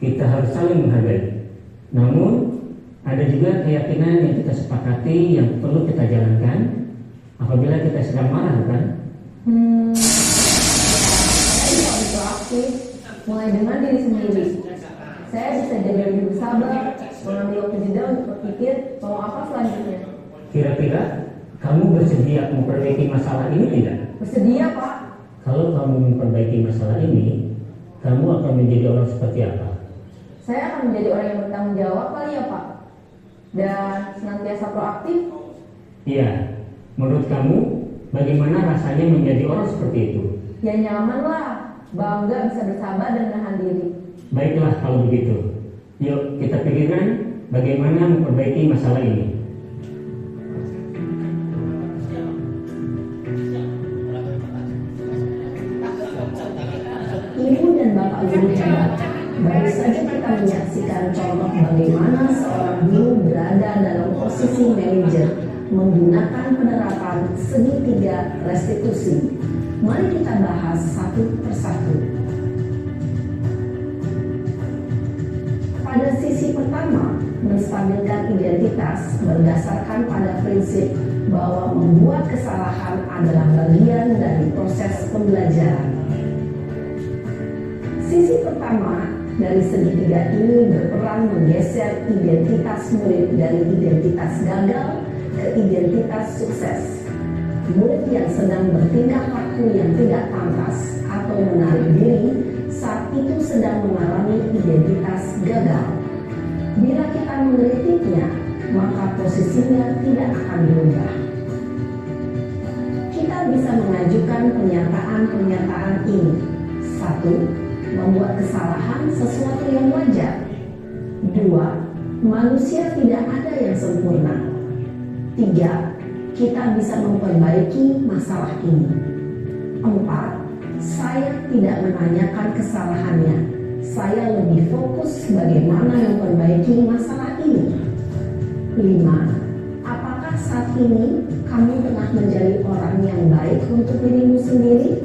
Kita harus saling menghargai. Namun ada juga keyakinan yang kita sepakati yang perlu kita jalankan apabila kita sedang marah, bukan? Saya tidak begitu aktif. Mulai dengan diri sendiri. Saya bisa jadi lebih bersabar, mengambil waktu jeda untuk berpikir mau apa selanjutnya. Kira-kira kamu bersedia memperbaiki masalah ini tidak? Bersedia Pak. Kalau kamu memperbaiki masalah ini, kamu akan menjadi orang seperti apa? Saya akan menjadi orang yang bertanggung jawab kali ya Pak, dan senantiasa proaktif. Iya, menurut kamu bagaimana rasanya menjadi orang seperti itu? Ya nyaman lah, bangga bisa bersabar dan menahan diri. Baiklah kalau begitu. Yuk kita pikirkan bagaimana memperbaiki masalah ini. Ibu dan Bapak guru hebat, baru saja kita menyaksikan contoh bagaimana seorang guru berada dalam posisi manajer menggunakan penerapan segitiga restitusi. Mari kita bahas satu persatu. Pada sisi pertama, menstabilkan identitas berdasarkan pada prinsip bahwa membuat kesalahan adalah bagian dari proses pembelajaran. Sisi pertama dari segitiga ini berperan menggeser identitas murid dari identitas gagal ke identitas sukses. Murid yang sedang bertingkah laku yang tidak pantas atau menarik diri saat itu sedang mengalami identitas gagal. Bila kita mengkritiknya, maka posisinya tidak akan berubah. Kita bisa mengajukan pernyataan-pernyataan ini. 1. Membuat kesalahan sesuatu yang wajar. 2. Manusia tidak ada yang sempurna. 3. Kita bisa memperbaiki masalah ini. 4. Saya tidak menanyakan kesalahannya. Saya lebih fokus bagaimana memperbaiki masalah ini. 5. Apakah saat ini kamu tengah menjadi orang yang baik untuk dirimu sendiri?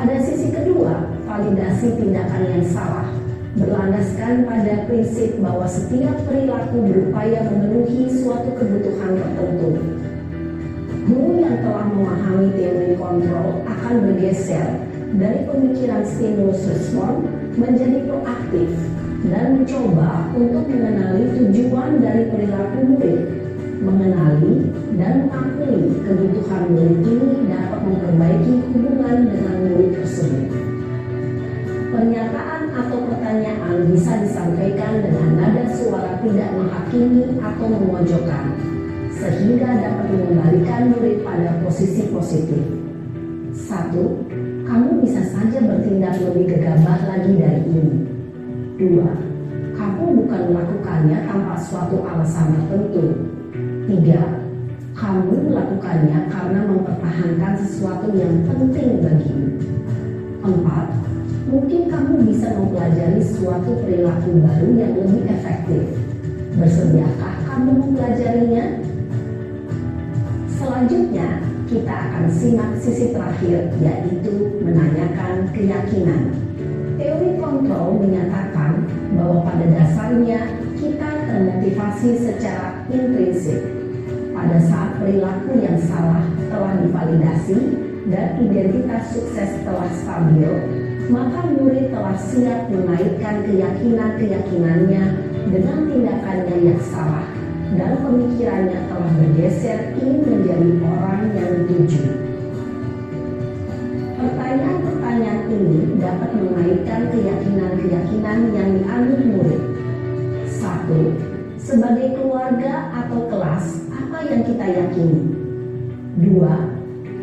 Pada sisi kedua, validasi tindakan yang salah berlandaskan pada prinsip bahwa setiap perilaku berupaya memenuhi suatu kebutuhan tertentu. Guru yang telah memahami teori kontrol akan bergeser dari pemikiran stimulus respon menjadi proaktif dan mencoba untuk mengenali tujuan dari perilaku murid. Mengenali dan mengakui kebutuhan murid ini dapat memperbaiki hubungan dengan murid tersebut. Pernyataan atau pertanyaan bisa disampaikan dengan nada suara tidak menghakimi atau memojokkan, sehingga dapat mengembalikan murid pada posisi positif. 1. Kamu bisa saja bertindak lebih gegabah lagi dari ini. 2. Kamu bukan melakukannya tanpa suatu alasan tertentu. 3. Kamu melakukannya karena mempertahankan sesuatu yang penting bagimu. 4. Mungkin kamu bisa mempelajari suatu perilaku baru yang lebih efektif. Bersediakah kamu mempelajarinya? Selanjutnya, kita akan simak sisi terakhir, yaitu menanyakan keyakinan. Teori kontrol menyatakan bahwa pada dasarnya kita termotivasi secara intrinsik. Pada saat perilaku yang salah telah divalidasi dan identitas sukses telah stabil, maka murid telah siap mengaitkan keyakinan-keyakinannya dengan tindakannya yang salah dan pemikirannya telah bergeser ingin menjadi orang yang dituju. Pertanyaan-pertanyaan ini dapat mengaitkan keyakinan-keyakinan yang dianut murid. 1. Sebagai keluarga atau kelas, apa yang kita yakini? 2.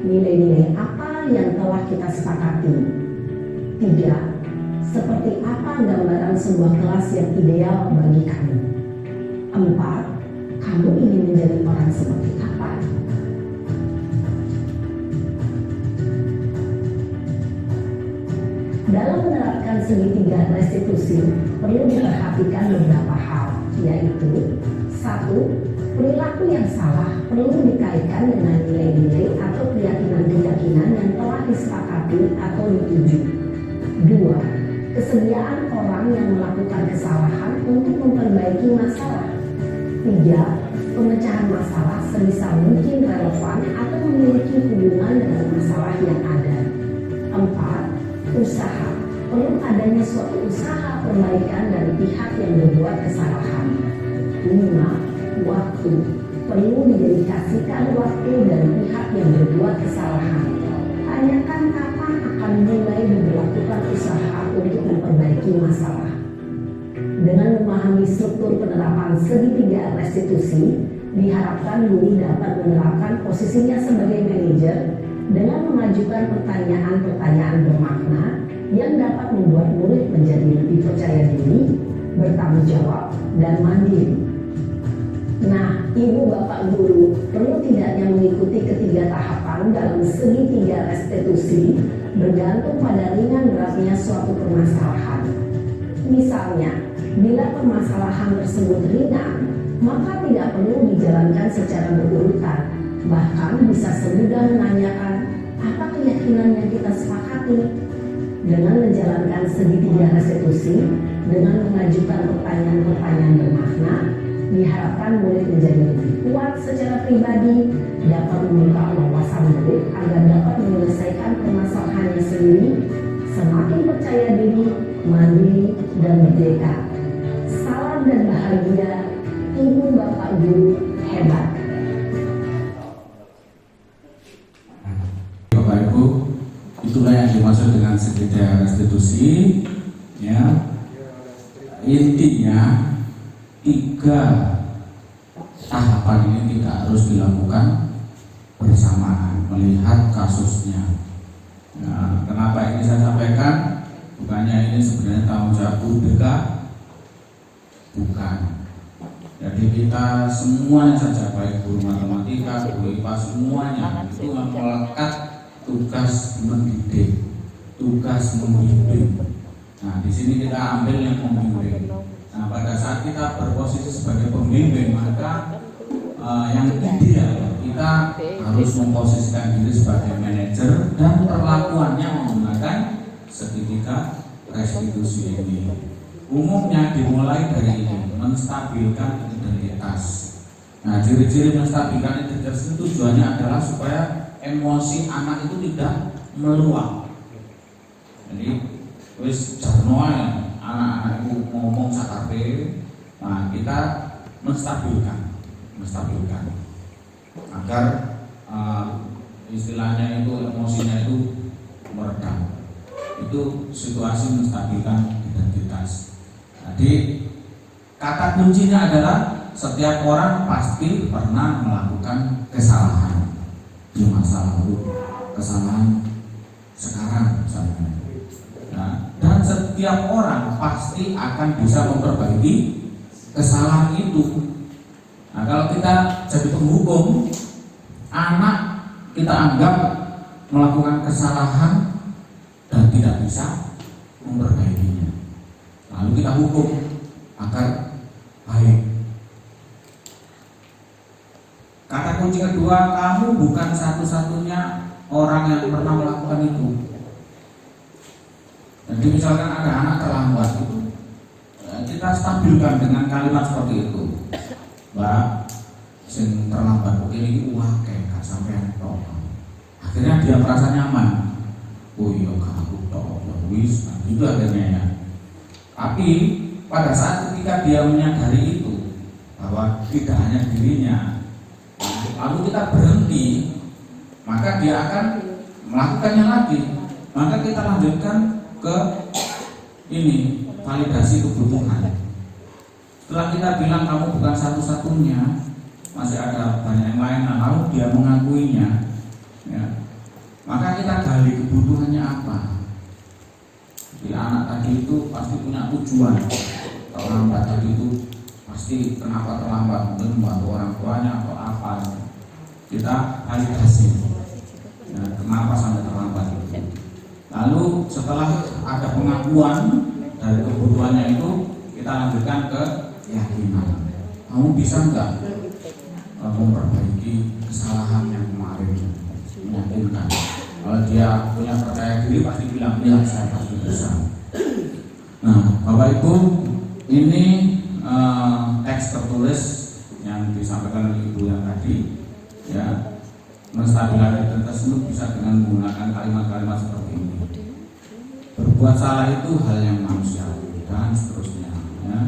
Nilai-nilai apa yang telah kita sepakati? 3. Seperti apa gambaran sebuah kelas yang ideal bagi kamu? 4. Kamu ingin menjadi orang seperti apa? Dalam menerapkan segitiga restitusi, perlu diperhatikan beberapa hal, yaitu 1. Perilaku yang salah perlu dikaitkan dengan nilai-nilai atau keyakinan-keyakinan yang telah disepakati atau dituju. 2. Kesediaan orang yang melakukan kesalahan untuk memperbaiki masalah. 3. Pemecahan masalah sebisa mungkin relevan atau memiliki hubungan dengan masalah yang ada. 4. Usaha. Perlu adanya suatu usaha perbaikan dari pihak yang berbuat kesalahan. 5. Waktu. perlu didedikasikan waktu dari pihak yang berbuat kesalahan. Tanyakan kapan akan mulai diberlakukan usaha untuk memperbaiki masalah. Dengan memahami struktur penerapan segitiga restitusi, diharapkan Luli dapat menerapkan posisinya sebagai manajer dengan mengajukan pertanyaan-pertanyaan bermakna yang dapat membuat murid menjadi lebih percaya diri, bertanggung jawab, dan mandiri. Nah, Ibu Bapak Guru perlu tidaknya mengikuti ketiga tahapan dalam segitiga restitusi bergantung pada ringan beratnya suatu permasalahan. Misalnya, bila permasalahan tersebut ringan, maka tidak perlu dijalankan secara berurutan. Bahkan bisa semudah menanyakan apa keyakinan yang kita sepakati. Dengan menjalankan segitiga restitusi, dengan mengajukan pertanyaan-pertanyaan bermakna, diharapkan murid menjadi lebih kuat secara pribadi, dapat membuka wawasan murid agar dapat menyelesaikan permasalahannya sendiri, semakin percaya diri, mandiri, dan merdeka. Salam dan bahagia, Ibu Bapak Guru hebat. Bapak Ibu, itulah yang dimaksud dengan segitiga restitusi. Ya, intinya 3 tahapan ini tidak harus dilakukan bersamaan melihat kasusnya. Nah, kenapa ini saya sampaikan? Bukannya ini sebenarnya tanggung jawab UBK, bukan. Jadi kita semuanya saja, baik guru matematika, guru IPA, semuanya itu melekat tugas mendidik, tugas membimbing. Nah, di sini kita ambil yang membimbing. Nah, pada saat kita berposisi sebagai pembimbing, maka yang ideal kita harus memposisikan diri sebagai manajer dan perlakuannya menggunakan segitiga restitusi ini. Umumnya dimulai dari ini, menstabilkan identitas. Nah, ciri-ciri menstabilkan identitas itu tujuannya adalah supaya emosi anak itu tidak meluap. Jadi, wis jarno anak-anak itu ngomong sakape, nah kita menstabilkan agar istilahnya itu emosinya itu meredam. Itu situasi menstabilkan identitas. Jadi kata kuncinya adalah setiap orang pasti pernah melakukan kesalahan di masa lalu, kesalahan sekarang misalnya. Nah, dan setiap orang pasti akan bisa memperbaiki kesalahan itu. Nah, kalau kita jadi penghukum, anak kita anggap melakukan kesalahan dan tidak bisa memperbaikinya, lalu kita hukum agar baik. Kata kunci kedua, kamu bukan satu-satunya orang yang pernah melakukan itu. Jadi misalkan ada anak terlambat itu, kita stabilkan dengan kalimat seperti itu. Mbak, sing terlambat begini wah kayak gak sampai tok. Akhirnya dia merasa nyaman. Oh iya aku tok, ya wis, itu akhirnya ya. Tapi pada saat ketika dia menyadari itu bahwa tidak hanya dirinya, lalu kita berhenti, maka dia akan melakukannya lagi. Maka kita lanjutkan ke ini, validasi kebutuhan. Setelah kita bilang kamu bukan satu-satunya, masih ada banyak yang lain, nah, lalu dia mengakuinya, ya, maka kita gali kebutuhannya apa. Jadi anak tadi itu pasti punya tujuan. Terlambat tadi itu pasti kenapa terlambat, mungkin membantu orang tuanya atau apa. Kita validasi, ya, kenapa sampai terlambat itu. Lalu setelah ada pengakuan dari kebutuhannya itu, kita lanjutkan ke keyakinan. Kamu bisa nggak memperbaiki kesalahan yang kemarin? Meyakinkan. Kalau dia punya percaya diri pasti bilang ya saya pasti bisa. Nah, Bapak Ibu, ini teks tertulis yang disampaikan oleh Ibu yang tadi, ya, menstabilkan identitas itu bisa dengan menggunakan kalimat-kalimat seperti ini. Berbuat salah itu hal yang manusiawi dan seterusnya. Ya.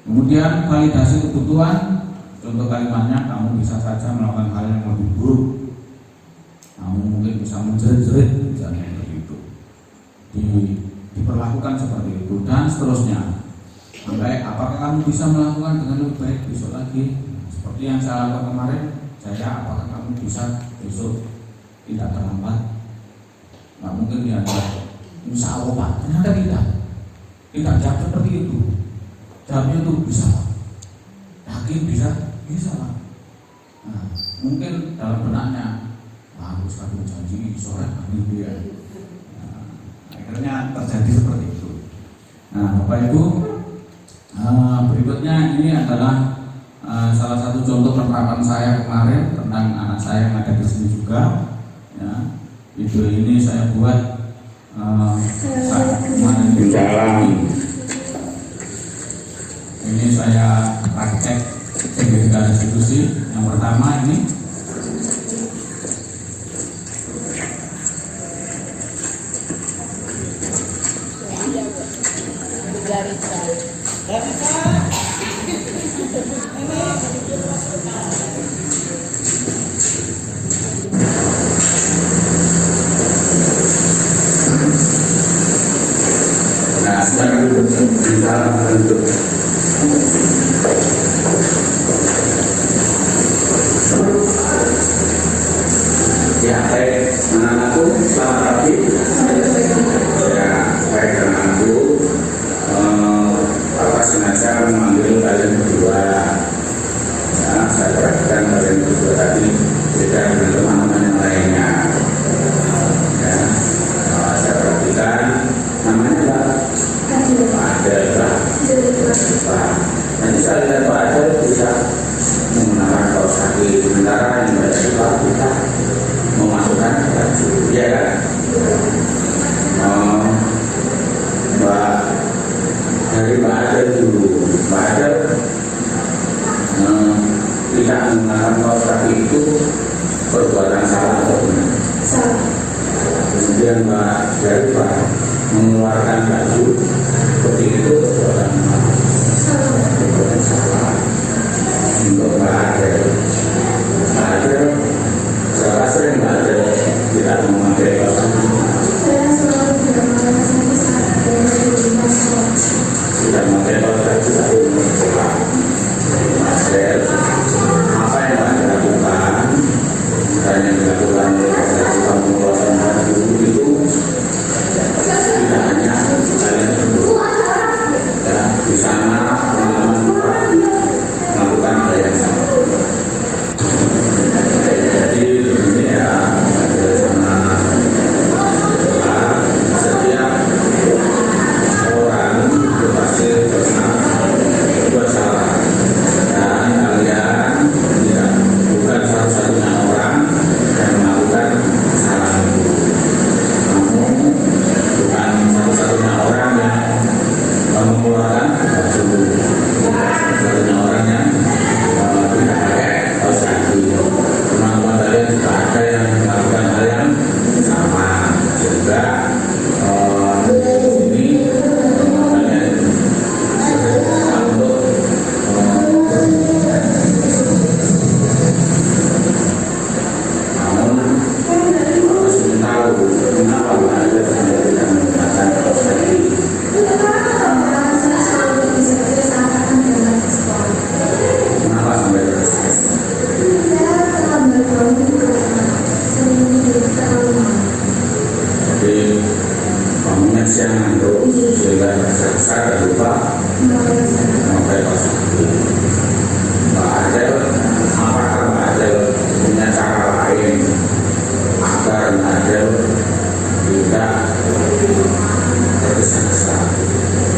Kemudian validasi kebutuhan, contoh contoh kalimatnya, kamu bisa saja melakukan hal yang lebih buruk. Kamu mungkin bisa menjerit-jerit, misalnya begitu. Diperlakukan seperti itu dan seterusnya. Sampai apakah kamu bisa melakukan dengan lebih baik besok lagi? Seperti yang saya lakukan kemarin, apakah kamu bisa besok tidak terlambat? Nggak mungkin dia insya Allah Pak, ternyata tidak jawab seperti itu. Jawabnya itu bisa Pak, yakin bisa Pak. Nah, mungkin dalam benaknya harus kami janji sore kami dia. Nah, akhirnya terjadi seperti itu. Nah, Bapak Ibu, berikutnya ini adalah salah satu contoh penerapan saya kemarin tentang anak saya yang ada di sini juga. Ya, video ini saya buat saat kemarin di jalan. Ini saya praktek sebagai restitusi. Yang pertama ini ya, baik anak-anakku, selamat pagi. Ya, baik anak-anakku, Bapak sengaja memanggil kalian berdua. Ya, saya perhatikan kalian berdua tadi beda dengan teman-teman yang lainnya. Ya, saya perhatikan namanya Pak Adel. Nanti saya lihat Pak Adel bisa menggunakan kaos kaki, sementara yang berada di bawah kita memasukkan baju, ya kan? Mbak dari Mbak Adel dulu, Mbak Adel tidak menggunakan kaos kaki itu perbuatan salah atau benar? Salah. Kemudian Mbak dari Pak mengeluarkan baju seperti itu perbuatan salah. Perbuatan salah. Untuk Mbak Adel, saya sering Mbak Adel tidak memakai kaos kaki. Saya selalu tidak memakai kaos kaki saat sekolah. Tidak memakai kaos kaki saat sekolah. Mbak Adel, apa yang Mbak Adel lakukan? Dan yang dilakukan oleh mengeluarkan baju itu tidak hanya kalian berdua. Ya, di sana teman-teman melakukan hal yang sama. Jadi ini ya sama setiap orang itu pasti pernah berbuat salah, dan kalian tidak bukan satu-satunya orang yang melakukan kesalahan itu. Kamu bukan satu-satunya orang yang mengeluarkan baju, satu-satunya orang yang tidak pakai kaos kaki. Teman-teman kalian juga ada yang melakukan hal yang sama, sehingga ini kalian untuk namun harus tahu kenapa ada tidak menggunakan kaos kaki. Kenapa sampai terus? Jadi bangunnya siang ngantuk sehingga terasa dan lupa memakai kaos kaki. Mbak Adel, apakah Mbak Adel punya cara lain agar Mbak Adel tidak tergesa-gesa?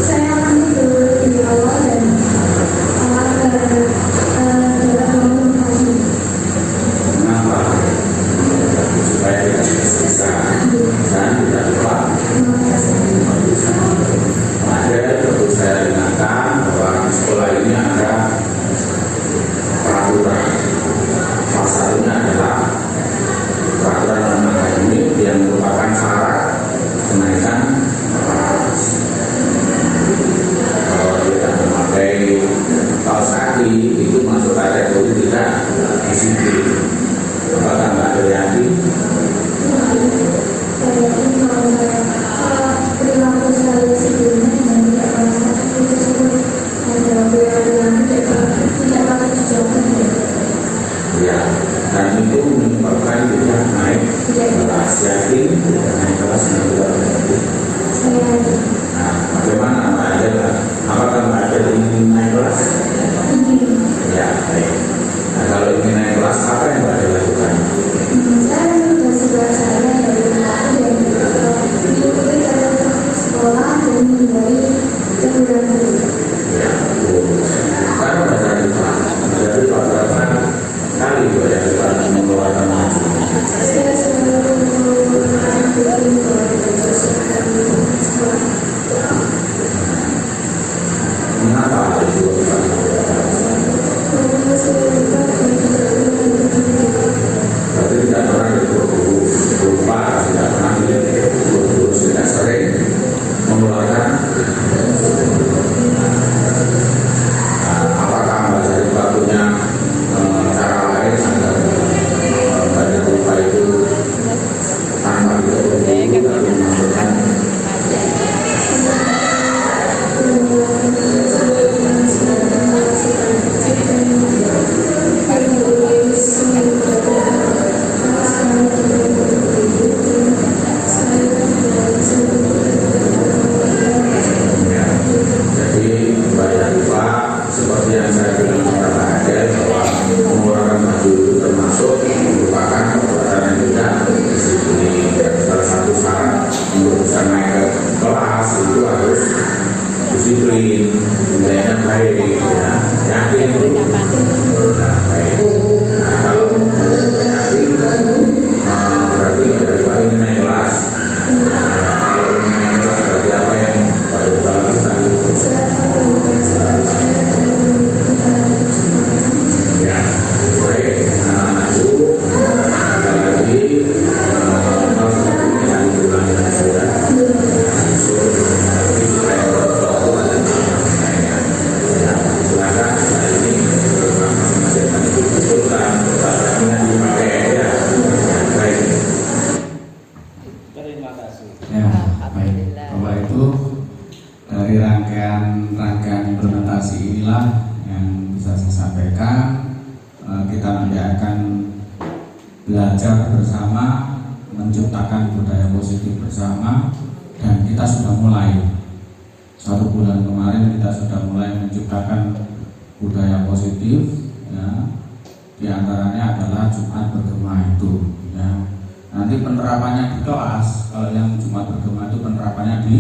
Saya akan tidur di awal dan Kenapa? Supaya tidak tergesa dan tidak lupa. Ada perlu saya ingatkan bahwa di sekolah ini ada peraturan. Pasalnya adalah peraturan non-akademik yang merupakan syarat kenaikan kelas. Kalau tidak memakai kaos kaki itu masuk kategori inilah yang bisa saya sampaikan. Kita nanti akan belajar bersama, menciptakan budaya positif bersama, dan kita sudah mulai 1 bulan kemarin kita sudah mulai menciptakan budaya positif, ya. Di antaranya adalah Jumat bergema itu, ya. Nanti penerapannya di kelas, kalau yang Jumat bergema itu penerapannya di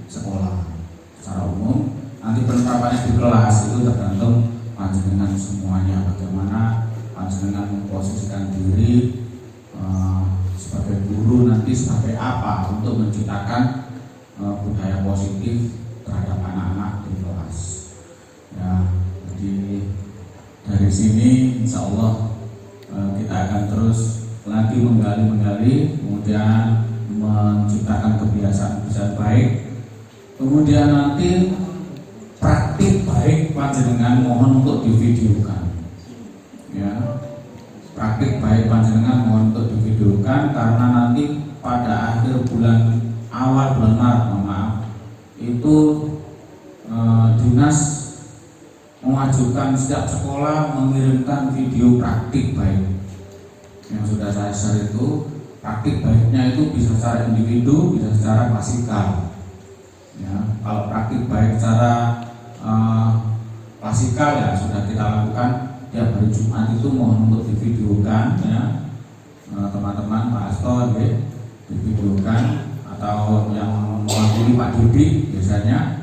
sekolah secara umum. Nanti penerapannya di kelas itu tergantung panjenengan semuanya, bagaimana panjenengan memposisikan diri sebagai guru, nanti sebagai apa untuk menciptakan budaya positif terhadap anak-anak di kelas, ya. Jadi dari sini insya Allah kita akan terus lagi menggali, kemudian menciptakan kebiasaan-kebiasaan baik, kemudian nanti praktik baik panjenengan mohon untuk divideokan, ya. Praktik baik panjenengan mohon untuk divideokan, karena nanti pada akhir awal bulan Maret itu dinas mewajibkan setiap sekolah mengirimkan video praktik baik. Yang sudah saya share itu praktik baiknya itu bisa secara individu, bisa secara klasikal, ya. Kalau praktik baik secara klasikal ya sudah kita lakukan tiap hari Jumat itu mohon untuk divideokan, ya. Teman-teman Pak Asto ya, divideokan, atau yang mewakili Pak Didi biasanya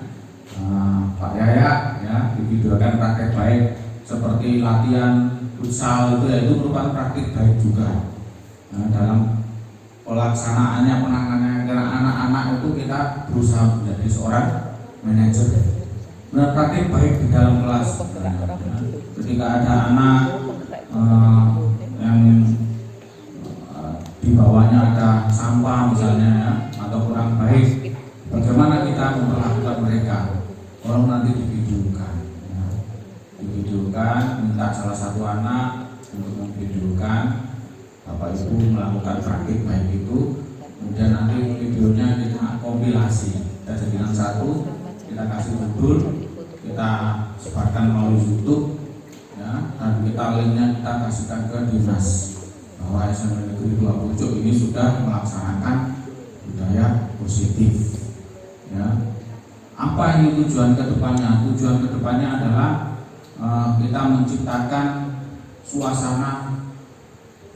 Pak Yaya ya, divideokan praktek baik seperti latihan futsal itu, ya, itu merupakan praktik baik juga. Dalam pelaksanaannya, penanganannya anak-anak itu kita berusaha menjadi seorang manajer. Praktik baik di dalam kelas. Ketika ada anak yang di bawahnya ada sampah misalnya, ya, atau kurang baik, bagaimana kita memperlakukan mereka? Tolong nanti divideokan, ya. Divideokan, minta salah satu anak untuk memvideokan Bapak Ibu melakukan praktik baik itu, kemudian nanti videonya kita kompilasi, kita jadikan satu, kita kasih judul, kita sebarkan melalui YouTube, ya, dan kita linknya kita kasihkan ke dinas bahwa SMP Negeri 2 Pucuk ini sudah melaksanakan budaya positif, ya. Apa ini tujuan kedepannya? Tujuan kedepannya adalah kita menciptakan suasana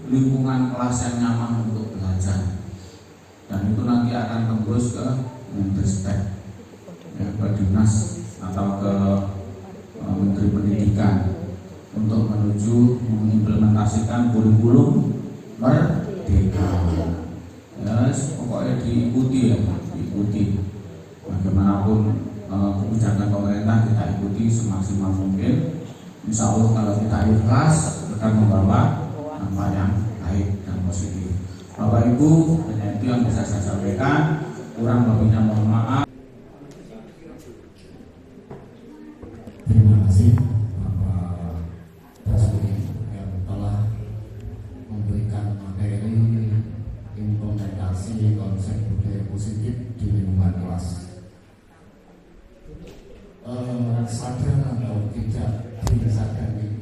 lingkungan kelas yang nyaman untuk belajar, dan itu nanti akan tembus ke Menristek, ya, ke dinas atau ke Menteri Pendidikan untuk menuju mengimplementasikan kurikulum merdeka. Ya, pokoknya diikuti, ya, diikuti. Bagaimanapun kebijakan pemerintah kita ikuti semaksimal mungkin. Insya Allah kalau kita ikhlas akan membawa apa yang baik dan positif. Bapak Ibu, hanya itu yang bisa saya sampaikan. Kurang lebihnya mohon maaf. Terima kasih Bapak Basuki yang telah memberikan materi implementasi konsep budaya positif di lingkungan kelas. Sadar atau tidak disadari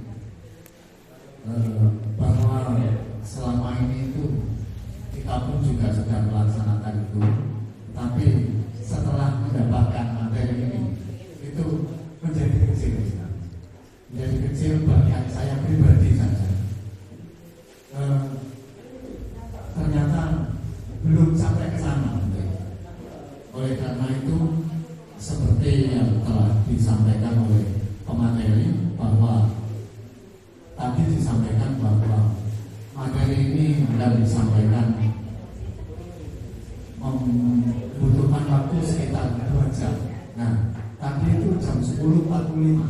bahwa selama ini itu kita pun juga sudah melaksanakan itu, tapi setelah mendapatkan materi ini itu menjadi kecil bahkan saya pribadi saja ternyata belum sampai ke sana. Oleh karena itu seperti yang telah disampaikan oleh pemateri bahwa tadi disampaikan bahwa materi ini akan disampaikan membutuhkan waktu sekitar 2 jam. Nah, tadi itu jam 10.45.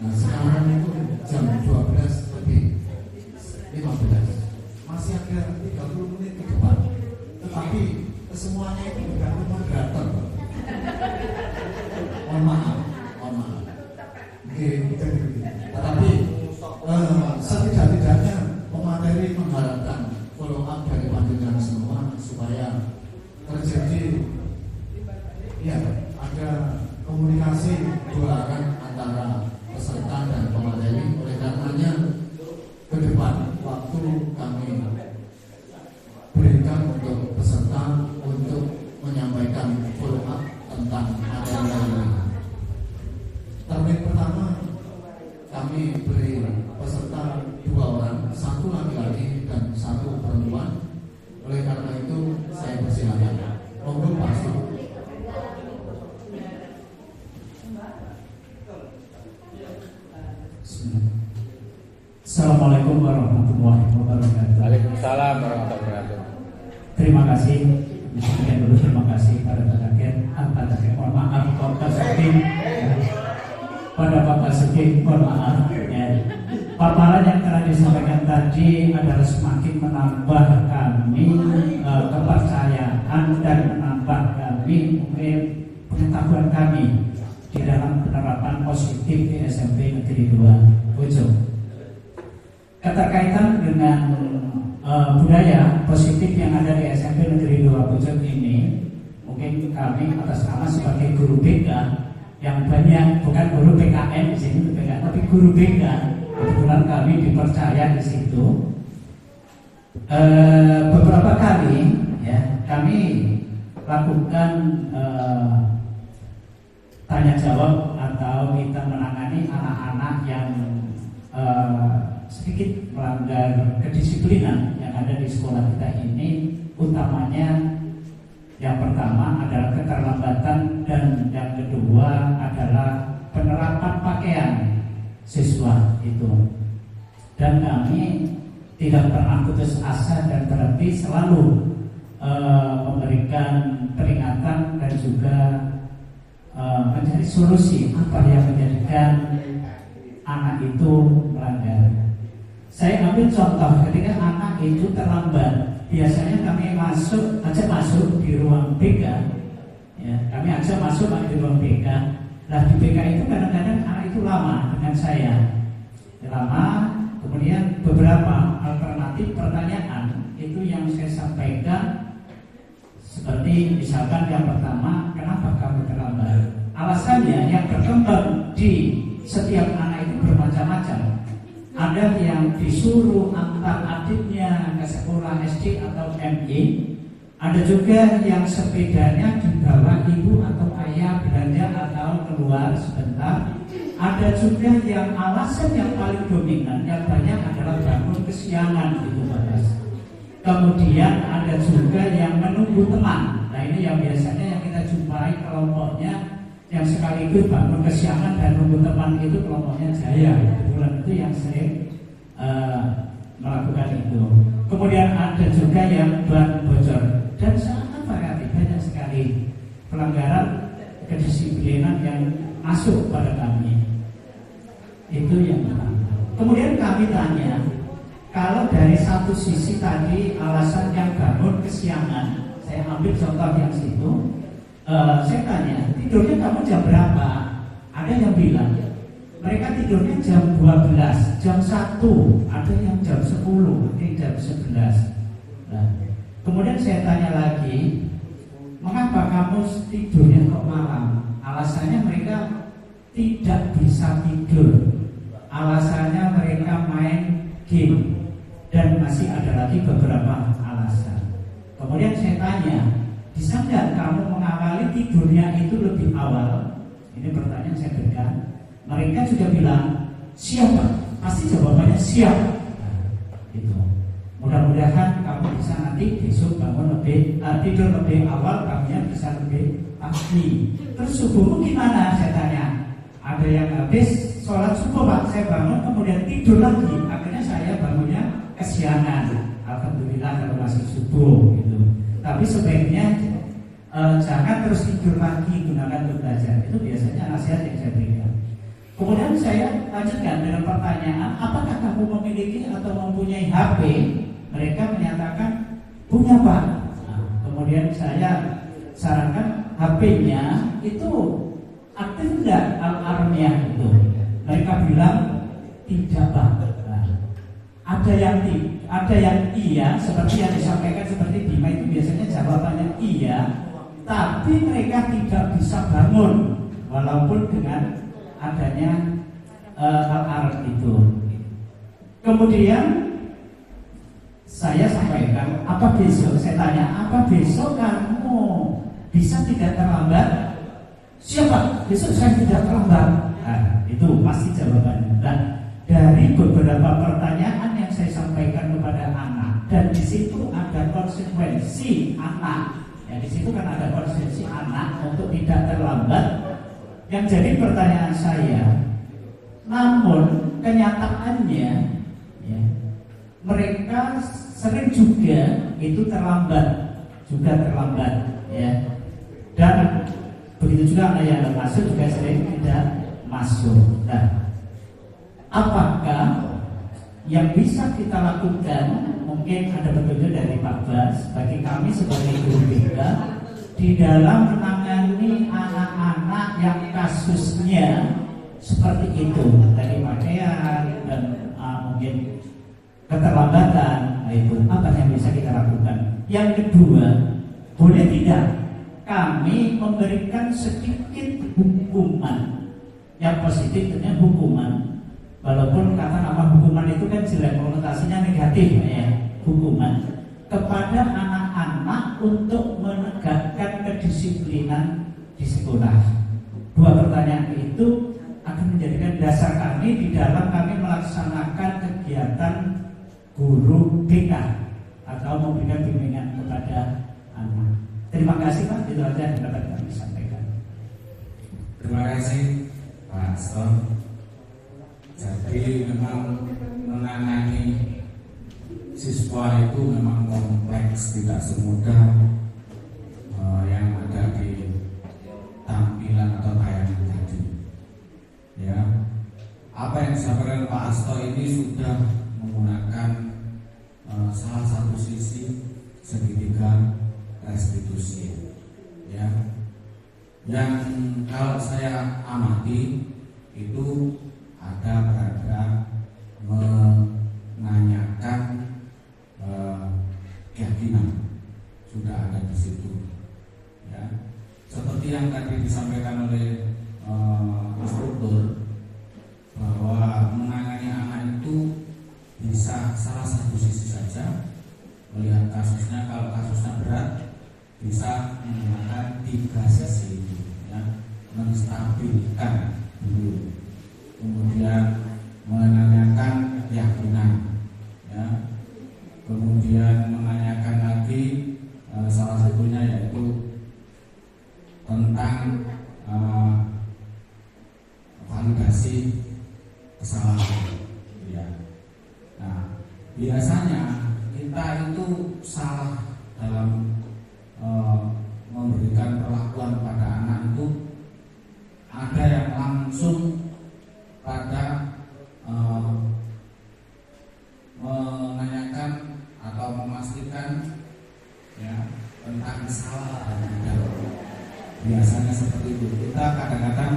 Nah, sekarang itu jam 12 lebih 15. Masih ada 30 menit ke depan. Tetapi semuanya itu bergantung moderator. Mohon maaf. Oke, tetapi setidak-tidaknya pemateri mengharapkan follow up dari panjenengan semua supaya terjadi, ya, ada komunikasi dua arah antara kami beri peserta 2 orang, 1 laki-laki dan 1 perempuan. Oleh karena itu saya persilakan. Monggo Pak Su. Assalamualaikum warahmatullahi wabarakatuh. Waalaikumsalam warahmatullahi wabarakatuh. Terima kasih. Sekian dulu, terima kasih pada Pak Taken. Mohon maaf Bapak Suking. Pada Bapak Suking, mohon maaf. Ya. Paparan yang telah disampaikan tadi adalah semakin menambah kami kepercayaan dan menambah kami pengetahuan kami di dalam penerapan positif di SMP Negeri 2 Bojong. Keterkaitan dengan budaya positif yang ada di SMP Negeri 2 Bojong ini, mungkin kami atas nama sebagai guru BK yang banyak, bukan guru BKN di sini, tapi guru BK. Kebetulan kami dipercaya di situ. Beberapa kali ya kami lakukan tanya jawab atau kita menangani anak-anak yang sedikit melanggar kedisiplinan yang ada di sekolah kita ini. Utamanya yang pertama adalah keterlambatan dan yang kedua adalah penerapan pakaian siswa itu. Dan kami tidak pernah putus asa dan berhenti, selalu memberikan peringatan dan juga mencari solusi apa yang menjadikan anak itu melanggar. Saya ambil contoh ketika anak itu terlambat, biasanya kami ajak masuk di ruang BK, ya, kami ajak masuk di ruang BK. Nah di BK itu kadang-kadang anak itu lama dengan saya, lama. Kemudian beberapa alternatif pertanyaan itu yang saya sampaikan, seperti misalkan yang pertama, kenapa kamu terlambat? Alasannya yang berkembang di setiap anak itu bermacam-macam. Ada yang disuruh antar adiknya ke sekolah SD atau MI. Ada juga yang sepedanya dibawa ibu atau ayah belanja atau keluar sebentar. Ada juga yang alasan yang paling dominan yang banyak adalah bangun kesiangan gitu Mas. Kemudian ada juga yang menunggu teman. Nah ini yang biasanya yang kita jumpai kelompoknya yang sekaligus bangun kesiangan dan nunggu teman, itu kelompoknya Jaya. Bulan itu yang sering melakukan itu. Kemudian ada juga yang ban bocor dan sangat variatif, banyak sekali pelanggaran kedisiplinan yang masuk pada kami. Itu yang pertama. Kemudian kami tanya, kalau dari satu sisi tadi alasan yang bangun kesiangan, saya ambil contoh yang situ. Saya tanya, tidurnya kamu jam berapa? Ada yang bilang mereka tidurnya jam 12, jam 1, ada yang jam 10, ada yang jam 11. Nah, kemudian saya tanya lagi, mengapa kamu tidurnya kok malam? Alasannya mereka tidak bisa tidur, alasannya mereka main game, dan masih ada lagi beberapa alasan. Kemudian saya tanya, bisa nggak kamu mengawali tidurnya itu lebih awal? Ini pertanyaan saya berikan. Mereka juga bilang siap Pak, pasti jawabannya siap. Nah, itu. Mudah-mudahan kamu bisa nanti besok bangun lebih tidur lebih awal, kamunya bisa lebih pagi. Terus subuhmu gimana? Saya tanya. Ada yang habis sholat subuh Pak, saya bangun kemudian tidur lagi. Akhirnya saya bangunnya kesiangan. Alhamdulillah kalau masih subuh gitu. Tapi sebaiknya jangan terus tidur lagi, gunakan untuk belajar. Itu biasanya nasihat yang saya berikan. Kemudian saya lanjutkan dengan pertanyaan, apakah kamu memiliki atau mempunyai HP? Mereka menyatakan punya Pak. Nah, kemudian saya sarankan HP-nya itu aktif enggak alarmnya itu? Mereka bilang tidak Pak. Nah, ada yang iya, seperti yang disampaikan seperti Bima itu biasanya jawabannya iya, tapi mereka tidak bisa bangun walaupun dengan adanya alarm itu. Kemudian saya sampaikan, apa besok? Saya tanya, apa besok kamu bisa tidak terlambat? Siapa? Besok saya tidak terlambat. Nah, itu pasti jawabannya. Dan anak. Ya di situ kan ada konsensi anak untuk tidak terlambat. Yang jadi pertanyaan saya, namun kenyataannya ya, mereka sering juga itu terlambat ya. Dan begitu juga anak yang masuk juga sering tidak masuk. Nah, apakah yang bisa kita lakukan, mungkin ada petunjuk dari Pak Bas bagi kami sebagai guru BK di dalam menangani anak-anak yang kasusnya seperti itu, dari pakaian dan mungkin keterlambatan, itu apa yang bisa kita lakukan? Yang kedua, boleh tidak kami memberikan sedikit hukuman yang positif, tentunya hukuman. Walaupun kata nama hukuman itu kan jelek, konotasinya negatif ya, hukuman kepada anak-anak untuk menegakkan kedisiplinan di sekolah. Dua pertanyaan itu akan menjadikan dasar kami di dalam kami melaksanakan kegiatan guru BK atau memberikan bimbingan kepada anak. Terima kasih Pak, itu saja yang dapat kami sampaikan. Terima kasih Pak Aston. Jadi memang menangani siswa itu memang kompleks, tidak semudah yang ada di tampilan atau tayangan tadi. Ya, apa yang disampaikan Pak Asto ini sudah menggunakan salah satu sisi segitiga restitusi. Ya, yang kalau saya amati itu berada menanyakan keyakinan sudah ada di situ, ya. Seperti yang tadi disampaikan oleh instruktur bahwa menangani anak itu bisa salah satu sisi saja melihat kasusnya. Kalau kasusnya berat bisa menggunakan tiga sisi, ya, menstabilkan dulu. Kemudian menanyakan keyakinan, ya. Kemudian menanyakan lagi salah satunya yaitu tentang validasi kesalahan, ya. Nah, biasanya kita itu salah dalam memberikan perlakuan pada anak itu. Ada yang langsung pada menanyakan atau memastikan, ya, tentang kesalahan. Biasanya seperti itu. Kita kadang-kadang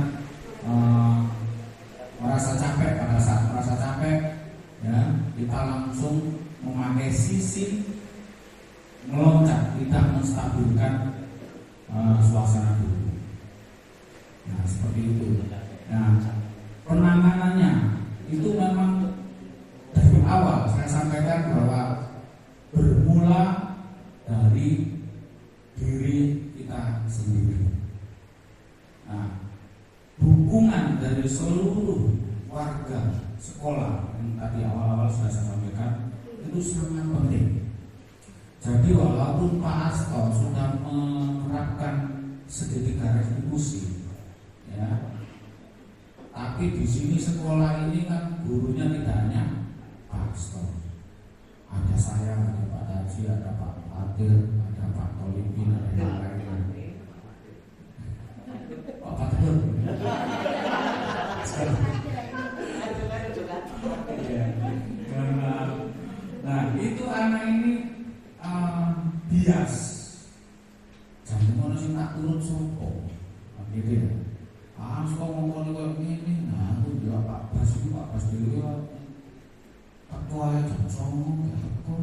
merasa capek. Pada saat merasa capek, ya, kita langsung memakai sisi meloncat, tidak menstabilkan suasana dulu. Nah, seperti itu. Nah, penanganannya itu memang dari awal saya sampaikan bahwa bermula dari diri kita sendiri. Nah, dukungan dari seluruh warga sekolah yang tadi awal-awal sudah saya sampaikan itu sangat penting. Jadi walaupun Pak Asto sudah menerapkan segitiga restitusi, ya, tapi di sini sekolah ini kan gurunya tidak hanya Pak Asto. Ada saya, ada Pak Taji, ada Pak Adil, ada Pak Tolipin, ada yang lain-lain. Pak Fatul. Nah, itu anak ini bias. Jangan mau nasi tak turun sopo, gitu ya. Kok ngomong kayak gini, nah itu dia Pak Bas itu Pak Bas dulu ya. Ketua jam songong ya betul.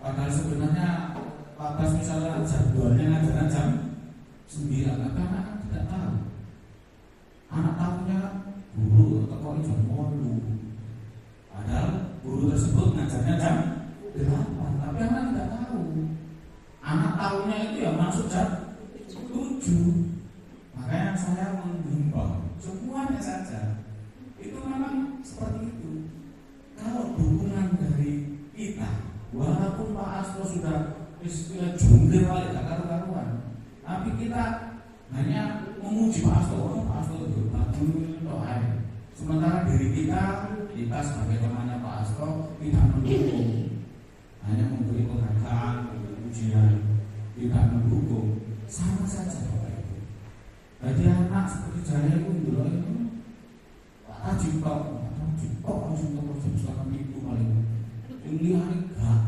Padahal sebenarnya Pak Bas misalnya jadwalnya ngajaran jam 9, tapi anak kan tidak tahu. Anak tahunya guru ketua jam 8. Padahal guru tersebut ngajarnya jam 8, tapi anak tidak tahu. Anak tahunya itu ya masuk jam 7. Makanya saya menghimbau semuanya saja itu memang seperti itu. Kalau dukungan dari kita, walaupun Pak Asto istilah jungkir kali gak karuan. Tapi kita hanya memuji Pak Hasto itu doa. Sementara diri kita sebagai temannya Pak Hasto tidak mendukung, hanya memberi penghargaan, memberi pujian, tidak mendukung, sama saja Bapak Ibu. Jadi anak seperti saya itu dulu itu Pak Ajipok langsung terus selama itu paling lihat enggak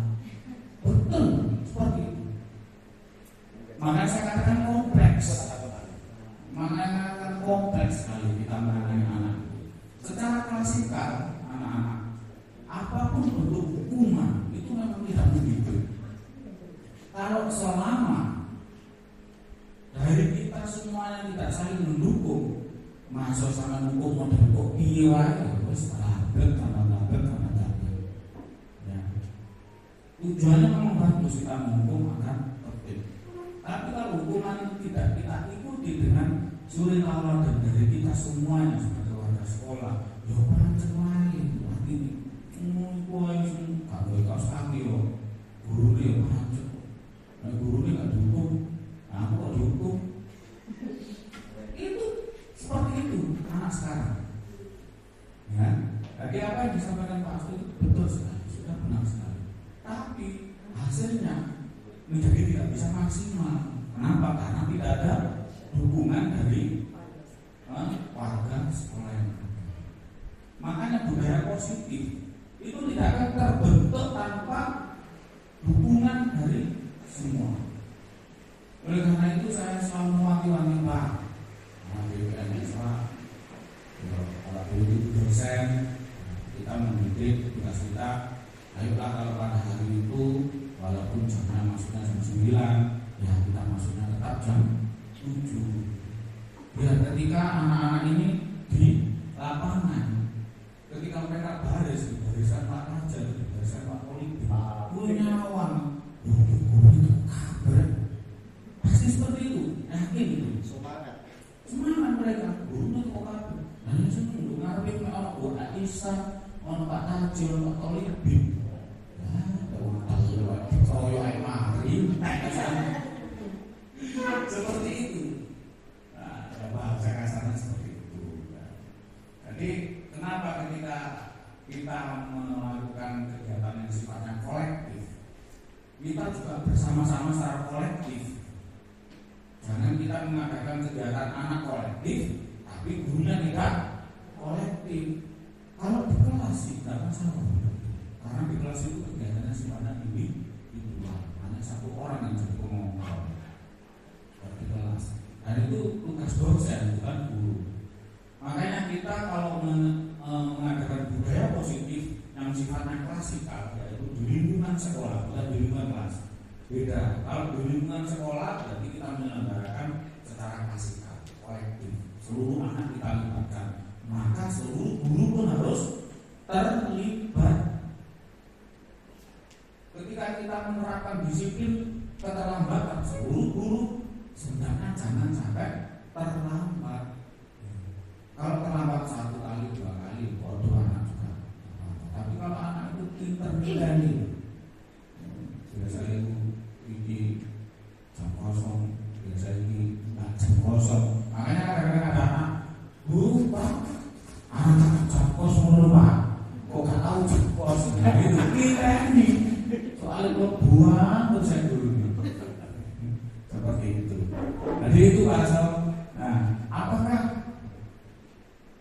betul seperti itu. Makanya saya katakan kompleks sekali kita menangani anak. Secara klasikal anak-anak apapun bentuk hukuman itu memang tidak begitu. Kalau selama dari kita semuanya tidak saling mendukung, masuk sama hukum model kok piye wae wis labet ya. Tujuannya memang bagus kita menghukum agar tertib. Tapi kalau hukuman itu tidak kita ikuti dengan suri tauladan dari kita semuanya sebagai warga sekolah, ya pancen wae artine kuwi sing kanggo kaos kaki yo guru dia pancen. Nah guru dia enggak dukung, aku kok dihukum. Itu seperti itu anak sekarang. Ya, jadi apa yang disampaikan Pak Hasto itu betul sekali, sudah benar sekali. Tapi hasilnya menjadi tidak bisa maksimal. Kenapa? Karena tidak ada dukungan dari warga sekolah yang ada. Makanya budaya positif itu tidak akan terbentuk tanpa dukungan dari semua. Oleh karena itu saya selalu mewakili Pak BPNSA, para politik dosen, kita mendidik tugas kita. Ayolah kalau pada hari itu walaupun jamnya masuknya jam 9, ya kita masuknya tetap jam 7. Ya ketika anak-anak ini di lapangan, ketika mereka baris di barisan Pak Raja, di barisan Pak Politik, punya awang, itu kabar, pasti seperti itu, yakin itu. Semangat mereka, gurunya kok kabar. Hanya seminggu ngarepin orang buat Aisyah, orang Pak Tajil, orang Pak Politik. Seperti itu. Nah, bahasa kasarnya seperti itu. Jadi kenapa ketika kita melakukan kegiatan yang sifatnya kolektif, kita juga bersama-sama secara kolektif. Jangan kita mengadakan kegiatan anak kolektif, tapi gurunya tidak kolektif. Kalau di kelas tidak masalah, karena di kelas itu kegiatannya sifatnya individual, hanya satu orang yang jadi pengomong di kelas. Dan itu tugas dosen, bukan guru. Makanya kita kalau mengadakan budaya positif yang sifatnya klasikal, yaitu di lingkungan sekolah, bukan di lingkungan kelas. Beda. Kalau di lingkungan sekolah berarti kita menyelenggarakan secara klasikal, kolektif. Seluruh anak kita libatkan. Maka seluruh guru pun harus terlibat. Ketika kita menerapkan disiplin keterlambatan, seluruh guru sebenarnya jangan sampai terlambat. Kalau terlambat 1 kali, 2 kali, bodoh anak juga. Tapi kalau anak itu pintar nilai, biasanya ini jam kosong, biasanya ini jam kosong. Makanya kadang-kadang ada anak, Bu, Pak, anak jam kosong dulu Pak, kok gak tahu jam kosong? Nah itu kita ini, soalnya kok buang terus saya dulu. Seperti itu. Jadi itu bahasa. Nah, apakah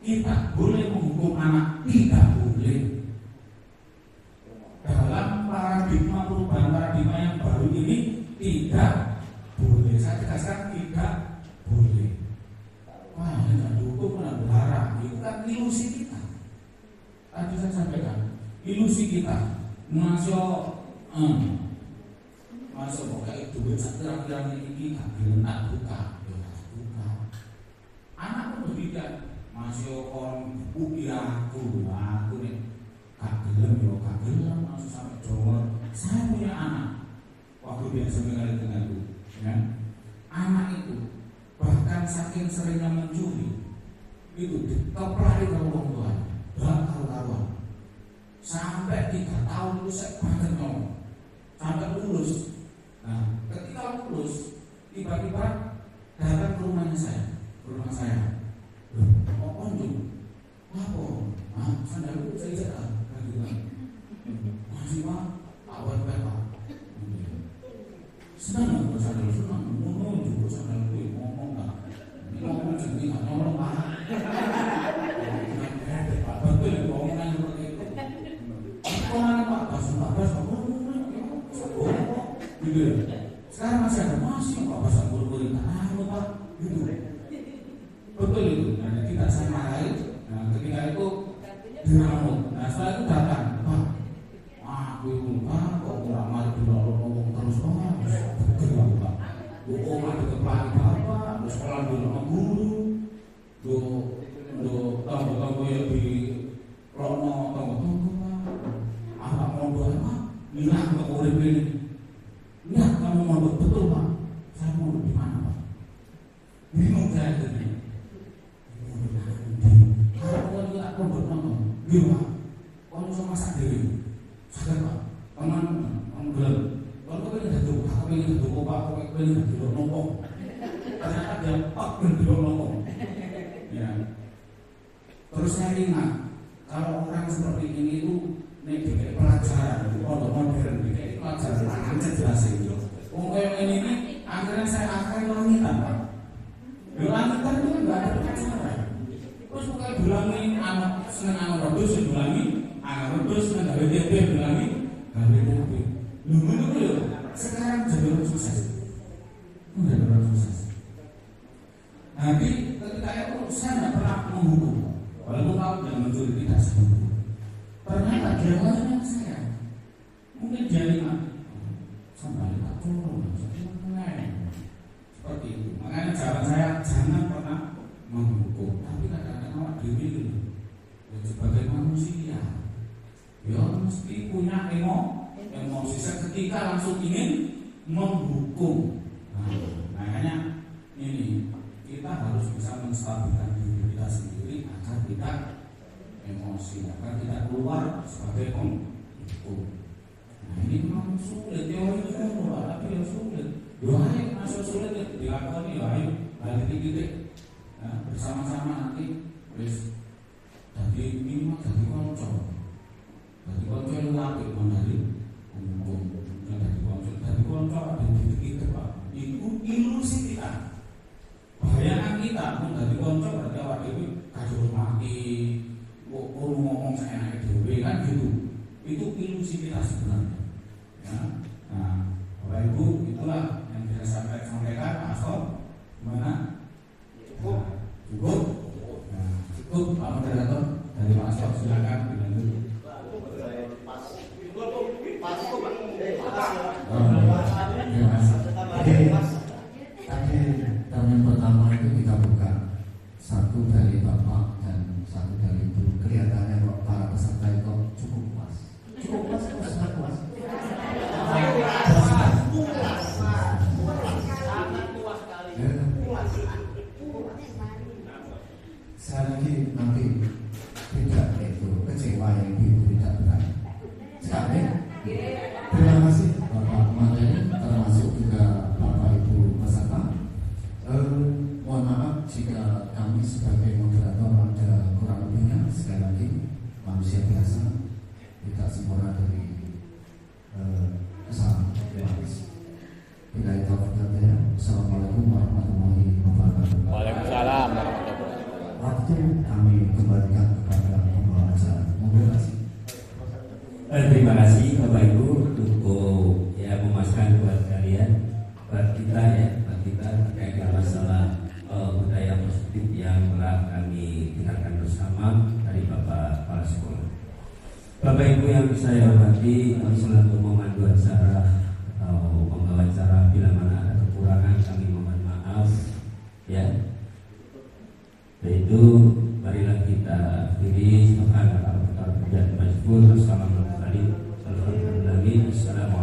kita boleh menghukum anak? Tidak boleh. Dalam paradigma perubahan paradigma yang baru ini tidak boleh. Saya tegaskan tidak boleh. Wah, ini kan hukum dan berharap. Itu kan ilusi kita. Tadi saya sampaikan, ilusi kita. Masuk pokoknya duit sekira-kira ini gak benar buka. Anak pun begitu. Masuk orang buku aku nih gak gelem langsung sampai Jawa. Saya punya anak waktu biasa sekali denganku, ya. Anak itu bahkan saking seringnya mencuri itu dikeplari ke orang tua, gak karuan. Sampai 3 tahun itu saya banget ngomong, sampai lulus Nah, ketika lulus, tiba-tiba datang ke rumah saya. Loh, kok kunjung? Apa? Sandalku saya jalan. Masih Pak, awal Pak. Senang nggak sandal senang? Ngomong juga sandal gue ngomong nggak? Ini ngomong jadi nggak nyolong Pak. Betul ngomongan seperti itu. Kok mana Pak? Bas, gitu. Sekarang masih ada Pak pasang buru-buru Pak, gitu. Betul itu. Nah, kita sama lain. Nah, ketika itu dinamut. Nah, setelah itu datang, Pak. Aku Pak, kok kurang mari ngomong terus Pak. Betul Pak. Kok ada kepala Bapak, sekolah dulu guru. Tunggu ya di Rono, tunggu Pak. Apa mau doa Pak? Lihat Pak urip ini. Lihat kamu mau betul Pak. Saya mau di mana Pak? Bingung saya tadi. Kalau kita pondok nonton, gimana? Kalau sama sendiri, sadar Pak. Teman belum. Kalau pengen dadu, aku pengen dadu Pak, aku pengen dadu nopong. Ternyata dia Pak dadu nopong. Ya. Terus saya ingat, kalau orang seperti ini itu nih pelajaran, pondok modern, pelajaran akan jelas itu. Yang ini akhirnya saya akan langitan Pak. Langitan itu nggak ada pelajaran. Terus bukan bilangi anak seneng anak rodus, bilangi anak rodus seneng gawe DP, bilangi gawe DP. Lu menurut lu sekarang jadi orang sukses, udah orang sukses. Nanti ketika itu saya nggak pernah menghukum, walaupun tahu yang mencuri tidak sembuh. Ternyata dia lainnya saya, mungkin dia lima, sampai tak turun, seperti itu. Makanya jawaban saya jangan pernah menghukum, tapi kadang-kadang awak dhewe itu sebagai manusia ya mesti punya emosi seketika langsung ingin menghukum. Nah, makanya ini kita harus bisa menstabilkan diri kita sendiri agar kita emosi, agar kita keluar sebagai penghukum. Nah ini memang sulit, teori itu tapi yang sulit. Doain masuk sulit dilakoni, ayo balik titik. Nah, bersama-sama nanti wis dadi minimal dadi kanca. Dadi kanca yang apik dari umum. Dadi kanca ada titik-titik Pak. Itu ilusi kita. Bayangan kita pun dadi kanca berarti awak dhewe kadung mati. Kok ngomong seenake dhewe kan gitu. Itu ilusi kita sebenarnya. Ya. Nah, Bapak Ibu itulah yang bisa saya sampaikan Pak Asto. Gimana? Cukup Pak Moderator dari Pak Asto, silakan dilanjut. Tadi termin pertama itu kita buka satu dari Bapak dan satu dari Ibu. Kelihatannya kok para peserta itu cukup puas. Cukup puas atau sangat puas? Saya lagi nanti tidak itu kecewa yang Ibu tidak berani. Sekali, terima kasih Bapak materi termasuk juga Bapak Ibu peserta. Mohon maaf jika kami sebagai moderator ada kurang lebihnya. Sekali lagi manusia biasa tidak sempurna dari kesalahan. Terima kasih. Bila itu Assalamualaikum warahmatullahi wabarakatuh. Waalaikumsalam warahmatullahi wabarakatuh. Waktu kami kembalikan kepada pembawa acara. Terima kasih. Terima kasih Bapak Ibu untuk ya memasukkan buat kalian, buat kita ya, buat kita terkait dengan masalah budaya positif yang telah kami dengarkan bersama dari Bapak Kepala Sekolah. Bapak Ibu yang saya hormati, kami selalu memandu acara atau membawa acara bila mana ada kekurangan kami mohon maaf ya. Yaitu marilah kita akhiri subhanallah wa ta'ala majbur. Assalamualaikum warahmatullahi wabarakatuh.